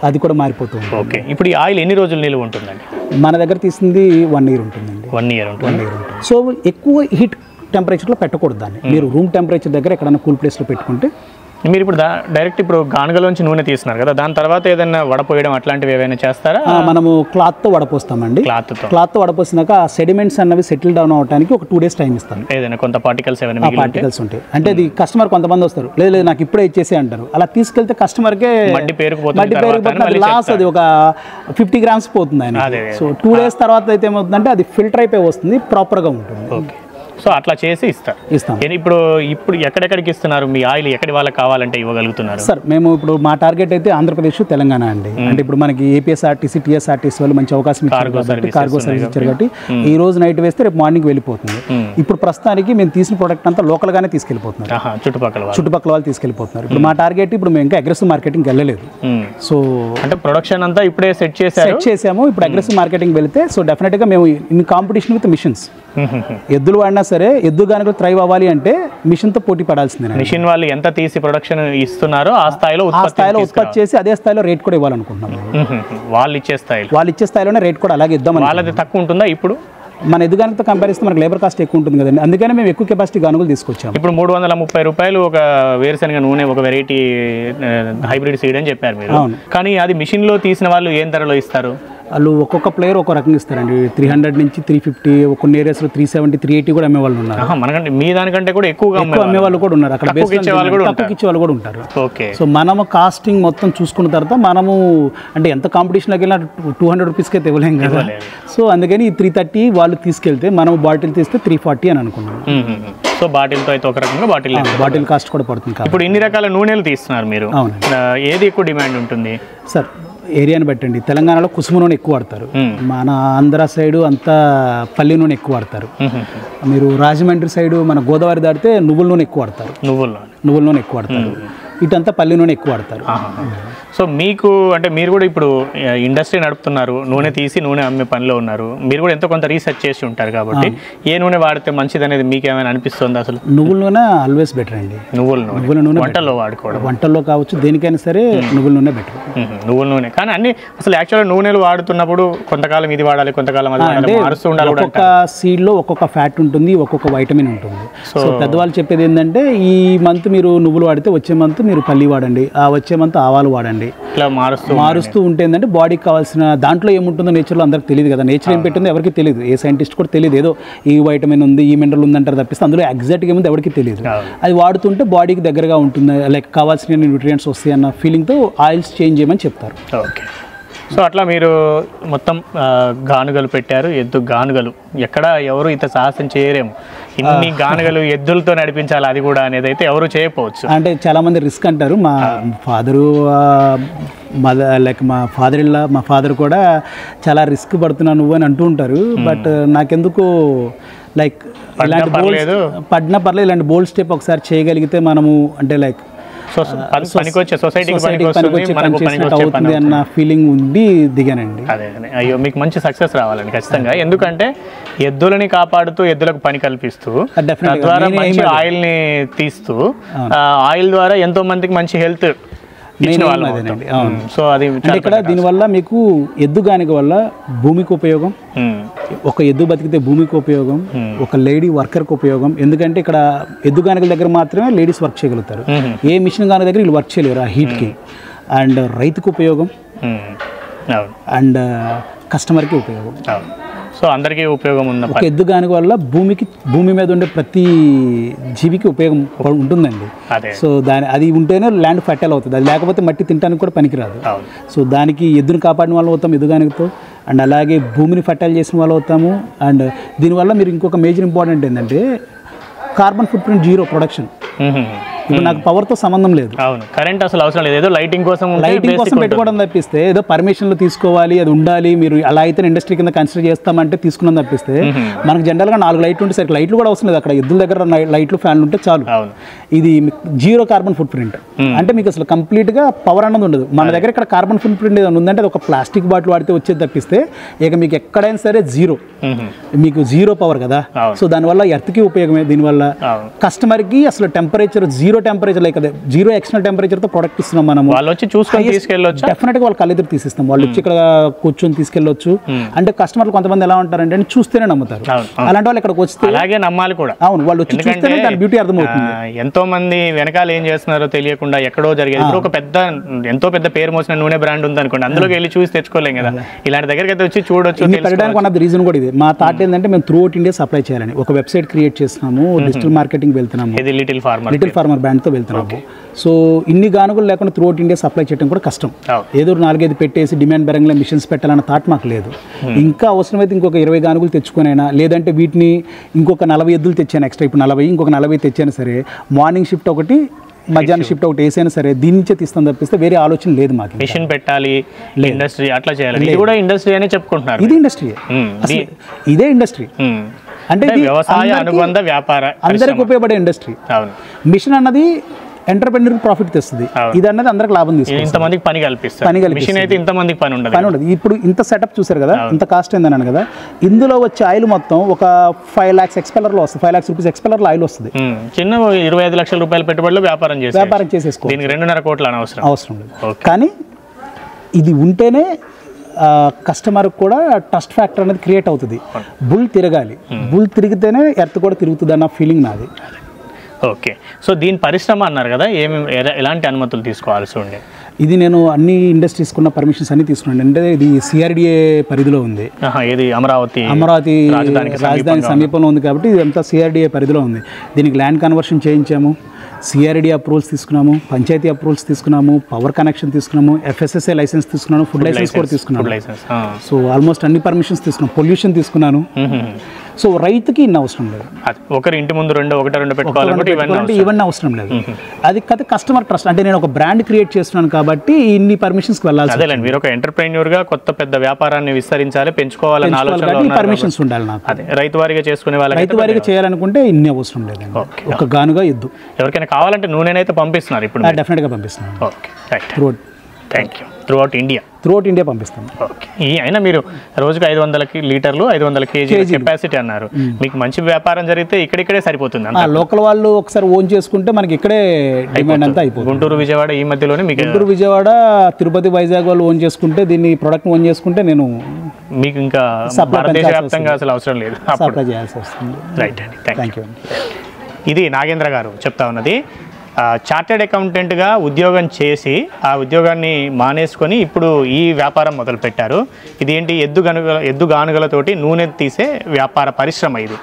అది కూడా మారిపోతూ ఉంటుంది. ఓకే. ఇప్పుడు ఈ ఆయిల్ ఎన్ని రోజులు నిల్వ ఉంటుందండి? మన దగ్గర తీసింది 1 year ఉంటుందండి. 1 year ఉంటుంది. సో ఎక్కువ హీట్ టెంపరేచర్లో పెట్టకూడదు దాన్ని. మీరు రూమ్ టెంపరేచర్ దగ్గర ఎక్కడైనా కూల్ ప్లేస్లో పెట్టుకుంటే. మీరు ఇప్పుడు డైరెక్ట్ ఇప్పుడు గానుగలోంచి నూనె తీస్తున్నారు కదా, దాని తర్వాత ఏదైనా వడపోయడం అట్లాంటివి ఏవైనా చేస్తారా? మనము క్లాత్తో వడపోస్తామండి. క్లాత్తో వడపోసినాక ఆ సెడిమెంట్స్ అన్నవి సెటిల్ డౌన్ అవడానికి ఒక 2 days టైం ఇస్తాం. ఏదైనా కొంత పార్టికల్స్ ఉంటాయి. అంటే అది కస్టమర్ కొంతమంది వస్తారు, లేదు నాకు ఇప్పుడే ఇచ్చేసి అంటారు. అలా తీసుకెళ్తే కస్టమర్కే మడ్డి పేరుకుపోతుంది, లాస్. అది ఒక 50 grams పోతుంది ఆయన. సో 2 days తర్వాత అయితే ఏమవుతుందంటే అది ఫిల్టర్ అయిపోయి వస్తుంది, ప్రాపర్గా ఉంటుంది. ఓకే. సో అట్లా చేసి ఇస్తాం. ఇప్పుడు ఎక్కడెక్కడికి ఇస్తున్నారు? మీ ఆయిల్ ఎక్కడి వాళ్ళకి కావాలంటే ఇవ్వగలుగుతున్నారు? సార్ మేము ఇప్పుడు మా టార్గెట్ అయితే ఆంధ్రప్రదేశ్, తెలంగాణ అండి. అంటే ఇప్పుడు మనకి ఏపీఎస్ఆర్టీసీ, టీఎస్ఆర్టీసీ వాళ్ళు మంచి అవకాశం ఇచ్చారు, కార్గో సర్వీస్ ఇచ్చారు కాబట్టి ఈ రోజు నైట్ వేస్తే రేపు మార్నింగ్ వెళ్ళిపోతుంది. ఇప్పుడు ప్రస్తుతానికి మేము తీసిన ప్రోడక్ట్ అంతా లోకల్గానే తీసుకెళ్ళిపోతున్నారు, చుట్టుపక్కల వాళ్ళు తీసుకెళ్ళిపోతున్నారు. ఇప్పుడు మా టార్గెట్ ఇప్పుడు మేము ఇంకా అగ్రెసివ్ మార్కెటింగ్ వెళ్ళలేదు. సో అంటే ప్రొడక్షన్ అంతా ఇప్పుడే సెట్ చేసాము. ఇప్పుడు అగ్రెసివ్ మార్కెటింగ్ వెళ్తే సో డెఫినెట్గా మేము ఇన్ కాంపిటీషన్ విత్ మిషన్స్, ఎద్దులు వాడినా సరే ఎద్దు గానుగ థ్రైవ్ అవ్వాలి అంటే మిషన్తో పోటీ పడాల్సిందే. మిషన్ వాళ్ళు ఎంత తీసి ప్రొడక్షన్ ఇస్తున్నారో ఆ స్థాయిలో ఉత్పత్తి చేసి అదే స్థాయిలో రేట్ కూడా ఇవ్వాలనుకుంటున్నాం. వాళ్ళు ఇచ్చే స్థాయిలోనే రేట్ కూడా అలాగే ఇద్దాం. వాళ్ళది తక్కువ ఉంటుందా? ఇప్పుడు మన ఎద్దుగానితో కంపేర్ చేస్తే మనకు లేబర్ కాస్ట్ ఎక్కువ ఉంటుంది కదండి, అందుకనే మేము ఎక్కువ కెపాసిటీ గానుగలు తీసుకొచ్చాము. ఇప్పుడు 330 రూపాయలు ఒక వేరుశనగ నూనె, ఒక వెరైటీ హైబ్రిడ్ సీడ్ అని చెప్పారు మీరు. కానీ అది మిషన్ లో తీసిన వాళ్ళు ఏం ధరలో ఇస్తారు? వాళ్ళు ఒక్కొక్క ప్లేయర్ ఒక్కొక్క రకంగా ఇస్తారండి. 300 నుంచి 350, కొన్ని ఏరియాస్లో 370, 380 కూడా అమ్మేవాళ్ళు ఉన్నారు. మనకంటే మీ దానికంటే కూడా ఎక్కువ అమ్మేవాళ్ళు కూడా ఉన్నారు. అక్కడ తక్కువకి ఇచ్చే వాళ్ళు కూడా ఉంటారు. సో మనము కాస్టింగ్ మొత్తం చూసుకున్న తర్వాత మనము అంటే ఎంత కాంపిటీషన్లోకి వెళ్ళినా 200 రూపీస్కి అయితే ఇవ్వలేం కదా. సో అందుకని 330 వాళ్ళు తీసుకెళ్తే మనం బాటిల్ తీస్తే 340 అని అనుకున్నాం. సో బాటిల్తో అయితే ఒక రకంగా బాటిల్ కాస్ట్ కూడా పడుతుంది. ఇప్పుడు ఇన్ని రకాల నూనెలు తీస్తున్నారు మీరు, ఏది ఎక్కువ డిమాండ్ ఉంటుంది సార్? ఏరియాని బట్టండి. తెలంగాణలో కుసుమ నూనె ఎక్కువ వాడతారు, మన ఆంధ్ర సైడు అంతా పల్లి నూనె ఎక్కువ వాడతారు. మీరు రాజమండ్రి సైడు మన గోదావరి దాటితే నువ్వుల నూనె ఎక్కువ వాడతారు. నువ్వుల నూనె ఎక్కువ వాడతారు. ఇటంతా పల్లి నూనె ఎక్కువ వాడతారు. సో మీకు అంటే మీరు కూడా ఇప్పుడు ఇండస్ట్రీ నడుపుతున్నారు, నూనె తీసి నూనె అమ్మే పనిలో ఉన్నారు, మీరు కూడా ఎంతో కొంత రీసెర్చ్ చేసి ఉంటారు కాబట్టి ఏ నూనె వాడితే మంచిది అనేది మీకు ఏమైనా అనిపిస్తుంది? అసలు నువ్వుల నూనె ఆల్వేస్ బెటర్ అండి. నువ్వుల నూనె వంటల్లో వాడుకోవడం, వంటల్లో కావచ్చు దేనికైనా సరే నువ్వుల నూనె బెటర్. నువ్వుల నూనె కానీ అన్ని అసలు యాక్చువల్గా నూనెలు వాడుతున్నప్పుడు కొంతకాలం ఇది వాడాలి, కొంతకాలం అది వాడాలి, మారుస్తూ ఉండాలి. ఒక్కొక్క సీడ్లో ఒక్కొక్క ఫ్యాట్ ఉంటుంది, ఒక్కొక్క వైటమిన్ ఉంటుంది. సో పెద్దవాళ్ళు చెప్పేది ఏంటంటే ఈ మంత్ మీరు నువ్వులు వాడితే వచ్చే మంత్ మీరు పల్లి వాడండి, ఆ వచ్చే మంత్ ఆవాలు వాడండి. ఇట్లా మారుస్తూ ఉంటే ఏంటంటే బాడీకి కావాల్సిన దాంట్లో ఏముంటుందో నేచర్లో అందరికి తెలియదు కదా. నేచర్ ఏం పెట్టిందో ఎవరికి తెలియదు, ఏ సైంటిస్ట్ కూడా తెలియదు. ఏదో ఈ వైటమిన్ ఉంది, ఈ మినరల్ ఉంది అంటారు తప్పిస్తే అందులో ఎగ్జాక్ట్గా ఏముంది ఎవరికి తెలియదు. అది వాడుతుంటే బాడీకి దగ్గరగా ఉంటుంది, లైక్ కావాల్సిన న్యూట్రియంట్స్ వస్తాయి అన్న ఫీలింగ్తో ఆయిల్స్ చేంజ్ చేయమని చెప్తారు. ఓకే. సో అట్లా మీరు మొత్తం గానుగలు పెట్టారు, ఎద్దు గానుగలు ఎక్కడ ఎవరు ఇంత సాహసం చేయరేమో. ఇన్ని గానుగలు ఎద్దులతో నడిపించాలి అది కూడా అనేది అయితే ఎవరు చేయకపోవచ్చు. అంటే చాలామంది రిస్క్ అంటారు. మా ఫాదరు లైక్ మా ఫాదర్ కూడా చాలా రిస్క్ పడుతున్నావు నువ్వు అని అంటూ ఉంటారు. బట్ నాకెందుకు లైక్ ఇలాంటి పడినా పర్లేదు, ఇలాంటి బోల్డ్ స్టెప్ ఒకసారి చేయగలిగితే మనము అంటే లైక్ అవుతుంది అన్న ఫీలింగ్ ఉండి దిగానండి. అదే అయ్యో మీకు మంచి సక్సెస్ రావాలండి ఖచ్చితంగా. ఎందుకంటే ఎద్దులని కాపాడుతూ ఎద్దులకు పని కల్పిస్తూ తద్వారా మంచి ఆయిల్ ని తీస్తూ ఆయిల్ ద్వారా ఎంతో మందికి మంచి హెల్త్. సో అది ఇక్కడ దీనివల్ల మీకు ఎద్దు గానిక వల్ల భూమికి ఉపయోగం, ఒక ఎద్దు బతికితే భూమికి ఉపయోగం, ఒక లేడీ వర్కర్కి ఉపయోగం. ఎందుకంటే ఇక్కడ ఎద్దు గానికల దగ్గర మాత్రమే లేడీస్ వర్క్ చేయగలుగుతారు, ఏ మిషన్ గాని దగ్గర వీళ్ళు వర్క్ చేయలేరు ఆ హీట్కి. అండ్ రైతుకు ఉపయోగం అండ్ కస్టమర్కి ఉపయోగం. సో అందరికీ ఉపయోగం ఉంది. ఒక ఎద్దు గానిక వల్ల భూమి మీద ఉండే ప్రతి జీవికి ఉపయోగం ఉంటుందండి. సో అది ఉంటేనే ల్యాండ్ ఫర్టైల్ అవుతుంది, అది లేకపోతే మట్టి తినడానికి కూడా పనికిరాదు. సో దానికి ఎద్దును కాపాడిన వాళ్ళు అవుతాం ఎద్దు గానికతో, అండ్ అలాగే భూమిని ఫర్టైల్ చేసిన వాళ్ళు అవుతాము. అండ్ దీనివల్ల మీరు ఇంకొక మేజర్ ఇంపార్టెంట్ ఏంటంటే carbon foot print zero production. ఇప్పుడు నాకు పవర్తో సంబంధం లేదు, కరెంట్ అసలు అవసరం లేదు, ఏదో లైటింగ్ కోసం పెట్టుకోవడం తప్పిస్తే, ఏదో పర్మిషన్లు తీసుకోవాలి అది ఉండాలి మీరు అలా అయితే ఇండస్ట్రీ కింద కన్సిడర్ చేస్తామంటే తీసుకున్నాం తప్పిస్తే మనకు జనరల్గా 4 లైట్లు ఉంటే సరే లైట్లు కూడా అవసరం లేదు. అక్కడ ఎద్దుల దగ్గర లైట్లు ఫ్యాన్లు ఉంటే చాలు. ఇది జీరో కార్బన్ ఫుట్ ప్రింట్ అంటే మీకు అసలు కంప్లీట్గా పవర్ అన్నది ఉండదు. మన దగ్గర ఇక్కడ కార్బన్ ఫుట్ ప్రింట్ ఏదైనా ఉందంటే అది ఒక ప్లాస్టిక్ బాటిల్ వాడితే వచ్చేది తప్పిస్తే ఇక మీకు ఎక్కడైనా సరే మీకు జీరో పవర్ కదా. సో దానివల్ల ఎర్త్కి ఉపయోగమే, దీనివల్ల కస్టమర్కి అసలు టెంపరేచర్ జీరో టెంపరేచర్ లైక్ అదే జీరో ఎక్స్టర్నల్ టెంపరేచర్తో ప్రొడక్ట్ ఇస్తున్నాం మనం. వాళ్ళు వచ్చి చూసుకొని తీసుకెళ్ళొచ్చు, డెఫినెట్గా వాళ్ళు కళ్ళెదురు తీసిస్తాం. వాళ్ళు వచ్చి ఇక్కడ కూర్చొని తీసుకెళ్ళొచ్చు. అంటే కస్టమర్లు కొంతమంది ఎలా ఉంటారంటే చూస్తేనే నమ్ముతారు, అలాంటి వాళ్ళు ఇక్కడికి వస్తే అలాగే నమ్మాలి కూడా. అవును, వాళ్ళు వచ్చి చూస్తేనే దాని బ్యూటీ అర్థమవుతుంది. ఎంతో మంది వెనకాల ఏం చేస్తున్నారో తెలియకుండా ఎక్కడో జరిగేది. ఇప్పుడు ఒక ఎంతో పెద్ద పేరు మోసిన నూనె బ్రాండ్ ఉంది అనుకోండి, అందులోకి వెళ్ళి చూసి తెచ్చుకోలేం కదా. ఇలాంటి దగ్గరికి అయితే వచ్చి చూడొచ్చు. పెట్టడానికి వన్ ఆఫ్ ది రీజన్ కూడా ఇది. మా థాట్ ఏంటంటే మేము త్రూ అవుట్ ఇండియా సప్లై చేయాలని ఒక వెబ్సైట్ క్రియేట్ చేస్తున్నాము, డిజిటల్ మార్కెటింగ్ వెళ్తున్నాము, లిటిల్ ఫార్మర్ బ్రాండ్తో వెళ్తున్నాము. సో ఇన్ని గానుగులు లేకుండా త్రూ అవుట్ ఇండియా సప్లై చేయడం కూడా కష్టం. ఏదో 4-5 పెట్టేసి డిమాండ్ బెరంగా మిషన్స్ పెట్టాలన్న థాట్ మాకు లేదు. ఇంకా అవసరమైతే ఇంకొక 20 గానుగులు తెచ్చుకునైనా, లేదంటే వీటిని ఇంకొక 40 ఎద్దులు తెచ్చాను ఎక్స్ట్రా, ఇప్పుడు 40 ఇంకొక 40 తెచ్చాను సరే, మార్నింగ్ షిఫ్ట్ ఒకటి మధ్యాహ్నం షిఫ్ట్ ఒకటి వేసైనా సరే దీని నుంచే తీస్తాం తప్పిస్తే వేరే ఆలోచన లేదు మాకు. మిషన్ పెట్టాలి, ఇండస్ట్రీ అట్లా చేయాలి, ఇది కూడా ఇండస్ట్రీ అనే చెప్పుకుంటున్నారు. ఇది ఇండస్ట్రీ, ఇదే ఇండస్ట్రీ అంటే వ్యవసాయ అనుబంధ వ్యాపార అందరికి ఉపయోగపడే ఇండస్ట్రీ. మిషన్ అన్నది ఎంటర్‌ప్రెన్యూర్ ప్రాఫిట్ తెస్తుంది, ఇది అన్నది అందరికి లాభం తీసుకుంటుంది, ఇంతమందికి పని కల్పిస్తుంది. మిషన్ అయితే ఇంతమందికి పని ఉండదు. ఇప్పుడు ఇంత సెటప్ చూసారు కదా, ఇంత కాస్ట్ ఏందన్నాను కదా, ఇందులో వచ్చే ఆయిల్ మొత్తం ఒక 5 lakhs ఎక్స్పెల్లర్లో వస్తుంది, 5 lakhs రూపీస్ ఎక్స్పెల్లర్లో ఆయిల్ వస్తుంది. చిన్న 25 లక్షల రూపాయల పెట్టుబడిలో వ్యాపారం చేసేసుకో, దీనికి 2.5 కోట్ల అవసరం లేదు. కానీ ఇది ఉంటేనే కస్టమర్ కూడా ట్రస్ట్ ఫ్యాక్టర్ అనేది క్రియేట్ అవుతుంది. బుల్ తిరగాలి, బుల్ తిరిగితేనే ఎర్త్ కూడా తిరుగుతుంది అన్న ఫీలింగ్ నాది. ఓకే. సో దీని పరిశ్రమ అన్నారు కదా, ఎలాంటి అనుమతులు తీసుకోవాల్సి ఉండే? ఇది నేను అన్ని ఇండస్ట్రీస్కున్న పర్మిషన్స్ అన్ని తీసుకున్నాను. అంటే ఇది సిఆర్డిఏ పరిధిలో ఉంది. ఇది అమరావతి రాజధాని సమీపంలో ఉంది కాబట్టి ఇదంతా సిఆర్డిఏ పరిధిలో ఉంది. దీనికి ల్యాండ్ కన్వర్షన్ చేయించాము, సిఆర్డి అప్రూవల్స్ తీసుకున్నాము, పంచాయతీ అప్రూవల్స్ తీసుకున్నాము, పవర్ కనెక్షన్ తీసుకున్నాము, ఎఫ్ఎస్ఎస్ఏ లైసెన్స్ తీసుకున్నాను, ఫుడ్ లైసెన్స్ కూడా తీసుకున్నాను. సో ఆల్మోస్ట్ అన్ని పర్మిషన్స్ తీసుకున్నాను, పొల్యూషన్ తీసుకున్నాను. సో రైతుకి ఇన్ని అవసరం లేదు. ఒకరి ఇంటి ముందు ఒకటి పెట్టుకోవాలంటే ఇవన్నీ అవసరం లేదు. అది కదా కస్టమర్ ట్రస్ట్. అంటే నేను ఒక బ్రాండ్ క్రియేట్ చేస్తున్నాను కాబట్టి ఇన్ని పర్మిషన్స్కి వెళ్ళాలి. అదే మీరు ఒక ఎంటర్ప్రెన్యూర్గా కొత్త పెద్ద వ్యాపారాన్ని విస్తరించాలి, పెంచుకోవాలని ఆలోచన పర్మిషన్స్ ఉండాలి నాకు. అదే రైతు వారిగా చేసుకునే వాళ్ళకి, రైతు వారిగా చేయాలనుకుంటే ఇన్ని అవసరం లేదు. ఒక గానుగా ఎద్దు ఎవరికైనా కావాలంటే నూనెనైతే పంపిస్తున్నారు ఇప్పుడు? డెఫినెట్గా పంపిస్తున్నాను. Okay, right. Thank you. Through out India పంపిస్తాం. ఓకే. అయినా మీరు రోజుకి 500 లీటర్లు 500 కేజీ కెపాసిటీ అన్నారు. మీకు మంచి వ్యాపారం జరిగితే ఇక్కడిక్కడే సరిపోతుంది. లోకల్ వాళ్ళు ఒకసారి ఓన్ చేసుకుంటే మనకి ఇక్కడే డిమాండ్ అంతా అయిపోతుంది. గుంటూరు విజయవాడ ఈ మధ్యలోనే మీకు, గుంటూరు విజయవాడ తిరుపతి వైజాగ్ వాళ్ళు ఓన్ చేసుకుంటే, దీన్ని ప్రోడక్ట్ ఓన్ చేసుకుంటే నేను మీకు ఇంకా భారతదేశవ్యాప్తంగా అసలు అవసరం లేదు, సప్లై చేయాల్సి వస్తుంది. రైట్ అండి, థ్యాంక్ యూ. అండి. ఇది నాగేంద్ర గారు చెప్తా ఉన్నది. చార్టెడ్ అకౌంటెంట్గా ఉద్యోగం చేసి ఆ ఉద్యోగాన్ని మానేసుకొని ఇప్పుడు ఈ వ్యాపారం మొదలుపెట్టారు. ఇదేంటి, ఎద్దు గానుగలతోటి నూనె తీసే వ్యాపార పరిశ్రమ. ఇది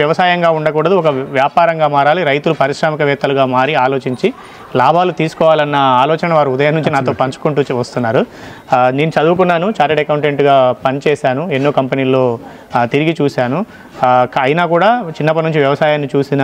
వ్యవసాయంగా ఉండకూడదు, ఒక వ్యాపారంగా మారాలి. రైతులు పారిశ్రామికవేత్తలుగా మారి ఆలోచించి లాభాలు తీసుకోవాలన్న ఆలోచన వారు ఉదయం నుంచి నాతో పంచుకుంటూ వస్తున్నారు. నేను చదువుకున్నాను, చార్టెడ్ అకౌంటెంట్గా పనిచేశాను, ఎన్నో కంపెనీల్లో తిరిగి చూశాను. అయినా కూడా చిన్నప్పటి నుంచి వ్యవసాయాన్ని చూసిన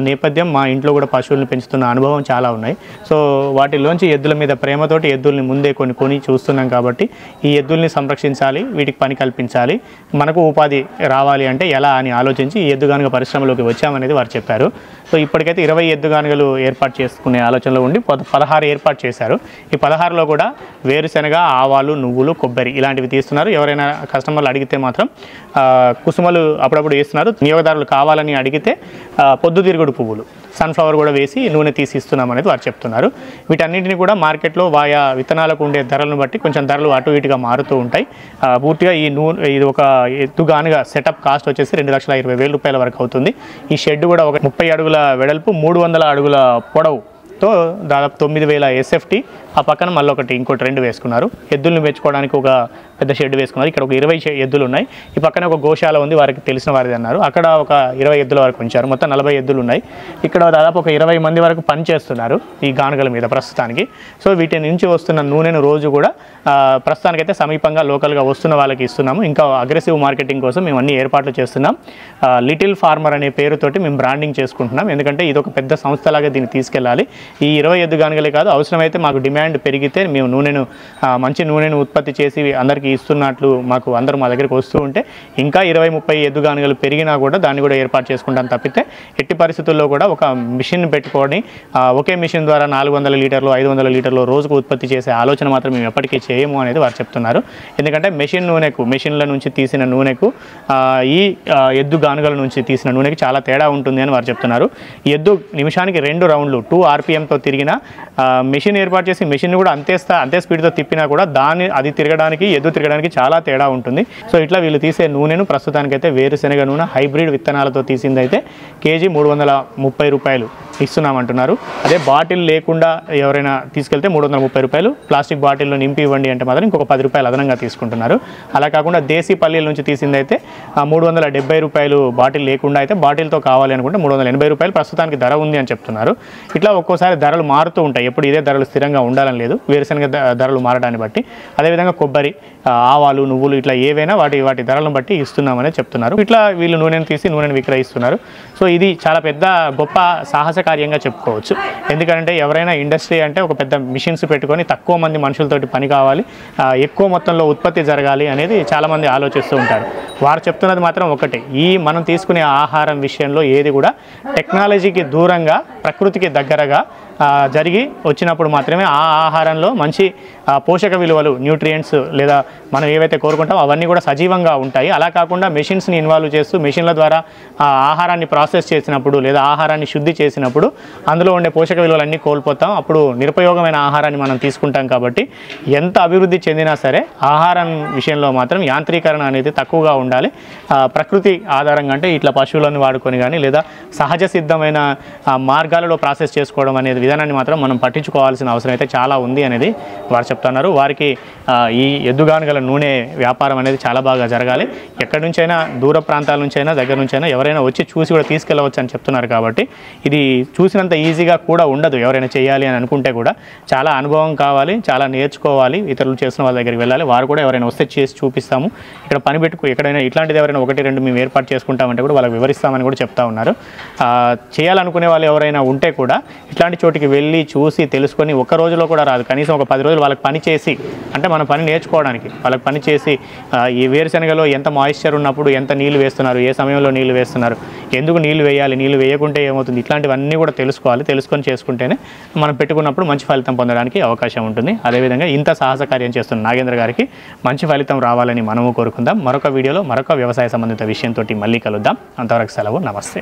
నేపథ్యం, మా ఇంట్లో కూడా పశువులను పెంచుతున్న అనుభవం చాలా ఉన్నాయి. సో వాటిలోంచి ఎద్దుల మీద ప్రేమతోటి ఎద్దుల్ని ముందే కొని చూస్తున్నాం కాబట్టి ఈ ఎద్దుల్ని సంరక్షించాలి, వీటికి పని కల్పించాలి, మనకు ఉపాధి రావాలి అంటే ఎలా అని ఆలోచించి ఈ ఎద్దుగానుగ పరిశ్రమలోకి వచ్చామనేది వారు చెప్పారు. సో ఇప్పటికైతే 20 ఎద్దుగానుగలు ఏర్పాటు చేసుకునే ఆలోచనలో ఉండి 16 ఏర్పాటు చేశారు. ఈ 16లో కూడా వేరుశెనగ, ఆవాలు, నువ్వులు, కొబ్బరి ఇలాంటివి తీస్తున్నారు. ఎవరైనా కస్టమర్లు అడిగితే మాత్రం కుసుమలు అప్పుడప్పుడు వేస్తున్నారు. వినియోగదారులు కావాలని అడిగితే పొద్దుతిరుగుడు పువ్వులు, సన్ఫ్లవర్ కూడా వేసి నూనె తీసి ఇస్తున్నాం అనేది వారు చెప్తున్నారు. వీటన్నింటినీ కూడా మార్కెట్లో వాయా విత్తనాలకు ఉండే ధరలను బట్టి కొంచెం ధరలు అటు ఇటుగా మారుతూ ఉంటాయి. పూర్తిగా ఇది ఒక ఎద్దుగానుగా సెటప్ కాస్ట్ వచ్చేసి 2,20,000 రూపాయల వరకు అవుతుంది. ఈ షెడ్ కూడా ఒక 30 అడుగుల వెడల్పు, 300 అడుగుల పొడవుతో దాదాపు 9,000 SFT. ఆ పక్కన మళ్ళీ ఇంకోటి 2 వేసుకున్నారు. ఎద్దుల్ని పెంచుకోవడానికి ఒక పెద్ద షెడ్ వేసుకున్నారు. ఇక్కడ ఒక 20 ఎద్దులు ఉన్నాయి. ఈ పక్కన ఒక గోశాల ఉంది, వారికి తెలిసిన వారిది అన్నారు. అక్కడ ఒక 20 ఎద్దుల వరకు ఉంచారు. మొత్తం 40 ఎద్దులు ఉన్నాయి. ఇక్కడ దాదాపు ఒక 20 మంది వరకు పని చేస్తున్నారు ఈ గానుగల మీద ప్రస్తుతానికి. సో వీటి నుంచి వస్తున్న నూనెను రోజు కూడా ప్రస్తుతానికైతే సమీపంగా లోకల్గా వస్తున్న వాళ్ళకి ఇస్తున్నాము. ఇంకా అగ్రెసివ్ మార్కెటింగ్ కోసం మేము అన్ని ఏర్పాట్లు చేస్తున్నాం. లిటిల్ ఫార్మర్ అనే పేరుతోటి మేము బ్రాండింగ్ చేసుకుంటున్నాం. ఎందుకంటే ఇది ఒక పెద్ద సంస్థలాగా దీన్ని తీసుకెళ్ళాలి. ఈ 20 ఎద్దు గానుగలే కాదు, అవసరమైతే మాకు డిమాండ్ పెరిగితే మేము మంచి నూనెను ఉత్పత్తి చేసి అందరికీ ఇస్తున్నట్లు మాకు అందరూ మా దగ్గరికి వస్తూ ఉంటే ఇంకా 20-30 ఎద్దు గానుగలు పెరిగినా కూడా దాన్ని కూడా ఏర్పాటు చేసుకుంటాం తప్పితే ఎట్టి పరిస్థితుల్లో కూడా ఒక మిషన్ పెట్టుకొని ఒకే మిషన్ ద్వారా 400 లీటర్లు 500 లీటర్లు రోజుకు ఉత్పత్తి చేసే ఆలోచన మాత్రం మేము ఎప్పటికీ చేయము అనేది వారు చెప్తున్నారు. ఎందుకంటే మెషిన్ల నుంచి తీసిన నూనెకు ఈ ఎద్దు గానుగల నుంచి తీసిన నూనెకి చాలా తేడా ఉంటుంది అని వారు చెప్తున్నారు. ఈ ఎద్దు నిమిషానికి 2 రౌండ్లు 2 RPMతో తిరిగిన మెషిన్ ఏర్పాటు చేసి మెషిన్ కూడా అంతే స్పీడ్తో తిప్పినా కూడా అది ఎద్దు తిరగడానికి చాలా తేడా ఉంటుంది. సో ఇట్లా వీళ్ళు తీసే నూనెను ప్రస్తుతానికైతే వేరుశెనగ నూనె హైబ్రిడ్ విత్తనాలతో తీసిందైతే కేజీ 330 రూపాయలు ఇస్తున్నామంటున్నారు. అదే బాటిల్ లేకుండా ఎవరైనా తీసుకెళ్తే 330 రూపాయలు, ప్లాస్టిక్ బాటిల్లో నింపి ఇవ్వండి అంటే మాత్రం ఇంకొక 10 రూపాయలు అదనంగా తీసుకుంటున్నారు. అలా కాకుండా దేశీ పల్లీల నుంచి తీసిందైతే 370 రూపాయలు బాటిల్ లేకుండా, అయితే బాటిల్తో కావాలి అనుకుంటే 380 రూపాయలు ప్రస్తుతానికి ధర ఉంది అని చెప్తున్నారు. ఇట్లా ఒక్కోసారి ధరలు మారుతూ ఉంటాయి, ఎప్పుడు ఇదే ధరలు స్థిరంగా ఉండాలని లేదు, వేరుశెనగ ధరలు మారడాన్ని బట్టి. అదేవిధంగా కొబ్బరి, ఆవాలు, నువ్వులు ఇట్లా ఏవైనా వాటి ధరలను బట్టి ఇస్తున్నామని చెప్తున్నారు. ఇట్లా వీళ్ళు నూనెను విక్రయిస్తున్నారు. సో ఇది చాలా పెద్ద గొప్ప సాహస కార్యంగా చెప్పుకోవచ్చు. ఎందుకంటే ఎవరైనా ఇండస్ట్రీ అంటే ఒక పెద్ద మిషన్స్ పెట్టుకొని తక్కువ మంది మనుషులతోటి పని కావాలి, ఎక్కువ మొత్తంలో ఉత్పత్తి జరగాలి అనేది చాలామంది ఆలోచిస్తూ ఉంటారు. వారు చెప్తున్నది మాత్రం ఒకటే, మనం తీసుకునే ఆహారం విషయంలో ఏది కూడా టెక్నాలజీకి దూరంగా ప్రకృతికి దగ్గరగా జరిగి వచ్చినప్పుడు మాత్రమే ఆ ఆహారంలో మంచి పోషక విలువలు, న్యూట్రియంట్స్ లేదా మనం ఏవైతే కోరుకుంటామో అవన్నీ కూడా సజీవంగా ఉంటాయి. అలా కాకుండా మెషిన్స్ని ఇన్వాల్వ్ చేస్తూ మెషిన్ల ద్వారా ఆహారాన్ని ప్రాసెస్ చేసినప్పుడు లేదా ఆహారాన్ని శుద్ధి చేసినప్పుడు అందులో ఉండే పోషక విలువలన్నీ కోల్పోతాం. అప్పుడు నిరుపయోగమైన ఆహారాన్ని మనం తీసుకుంటాం. కాబట్టి ఎంత అభివృద్ధి చెందినా సరే ఆహారం విషయంలో మాత్రం యాంత్రీకరణ అనేది తక్కువగా ఉండాలి. ప్రకృతి ఆధారంగా అంటే ఇట్లా పశువులను వాడుకొని కానీ లేదా సహజ సిద్ధమైన మార్గాలలో ప్రాసెస్ చేసుకోవడం అనేది విధానాన్ని మాత్రం మనం పట్టించుకోవాల్సిన అవసరం అయితే చాలా ఉంది అనేది వారు చెప్తున్నారు. వారికి ఈ ఎద్దుగానుగల నూనె వ్యాపారం అనేది చాలా బాగా జరగాలి. ఎక్కడి నుంచైనా దూర ప్రాంతాల నుంచైనా దగ్గర నుంచైనా ఎవరైనా వచ్చి చూసి కూడా తీసుకెళ్ళవచ్చు అని చెప్తున్నారు. కాబట్టి ఇది చూసినంత ఈజీగా కూడా ఉండదు. ఎవరైనా చేయాలి అని అనుకుంటే కూడా చాలా అనుభవం కావాలి, చాలా నేర్చుకోవాలి. ఇతరులు చేసిన వాళ్ళ దగ్గరికి వెళ్ళాలి. వారు కూడా ఎవరైనా వస్తే చేసి చూపిస్తాము, ఇక్కడ పని పెట్టుకు ఎక్కడైనా ఇట్లాంటిది ఎవరైనా 1-2 మేము ఏర్పాటు చేసుకుంటామంటే కూడా వాళ్ళకి వివరిస్తామని కూడా చెప్తా ఉన్నారు. చేయాలనుకునే వాళ్ళు ఎవరైనా ఉంటే కూడా ఇట్లాంటి చోటికి వెళ్ళి చూసి తెలుసుకొని ఒక్క రోజులో కూడా రాదు, కనీసం ఒక 10 రోజులు వాళ్ళకి పని చేసి, అంటే మన పని నేర్చుకోవడానికి వాళ్ళకి పని చేసి ఈ వేరుశనగలో ఎంత మాయిశ్చర్ ఉన్నప్పుడు ఎంత నీళ్లు వేస్తున్నారు, ఏ సమయంలో నీళ్లు వేస్తున్నారు, ఎందుకు నీళ్లు వేయాలి, నీళ్లు వేయకుంటే ఏమవుతుంది, ఇట్లాంటివన్నీ కూడా తెలుసుకోవాలి. తెలుసుకొని చేసుకుంటేనే మనం పెట్టుకున్నప్పుడు మంచి ఫలితం పొందడానికి అవకాశం ఉంటుంది. అదేవిధంగా ఇంత సాహస కార్యం చేస్తున్న నాగేంద్ర గారికి మంచి ఫలితం రావాలని మనము కోరుకుందాం. మరొక వీడియోలో మరొక వ్యవసాయ సంబంధిత విషయంతో మళ్ళీ కలుద్దాం. అంతవరకు సెలవు. నమస్తే.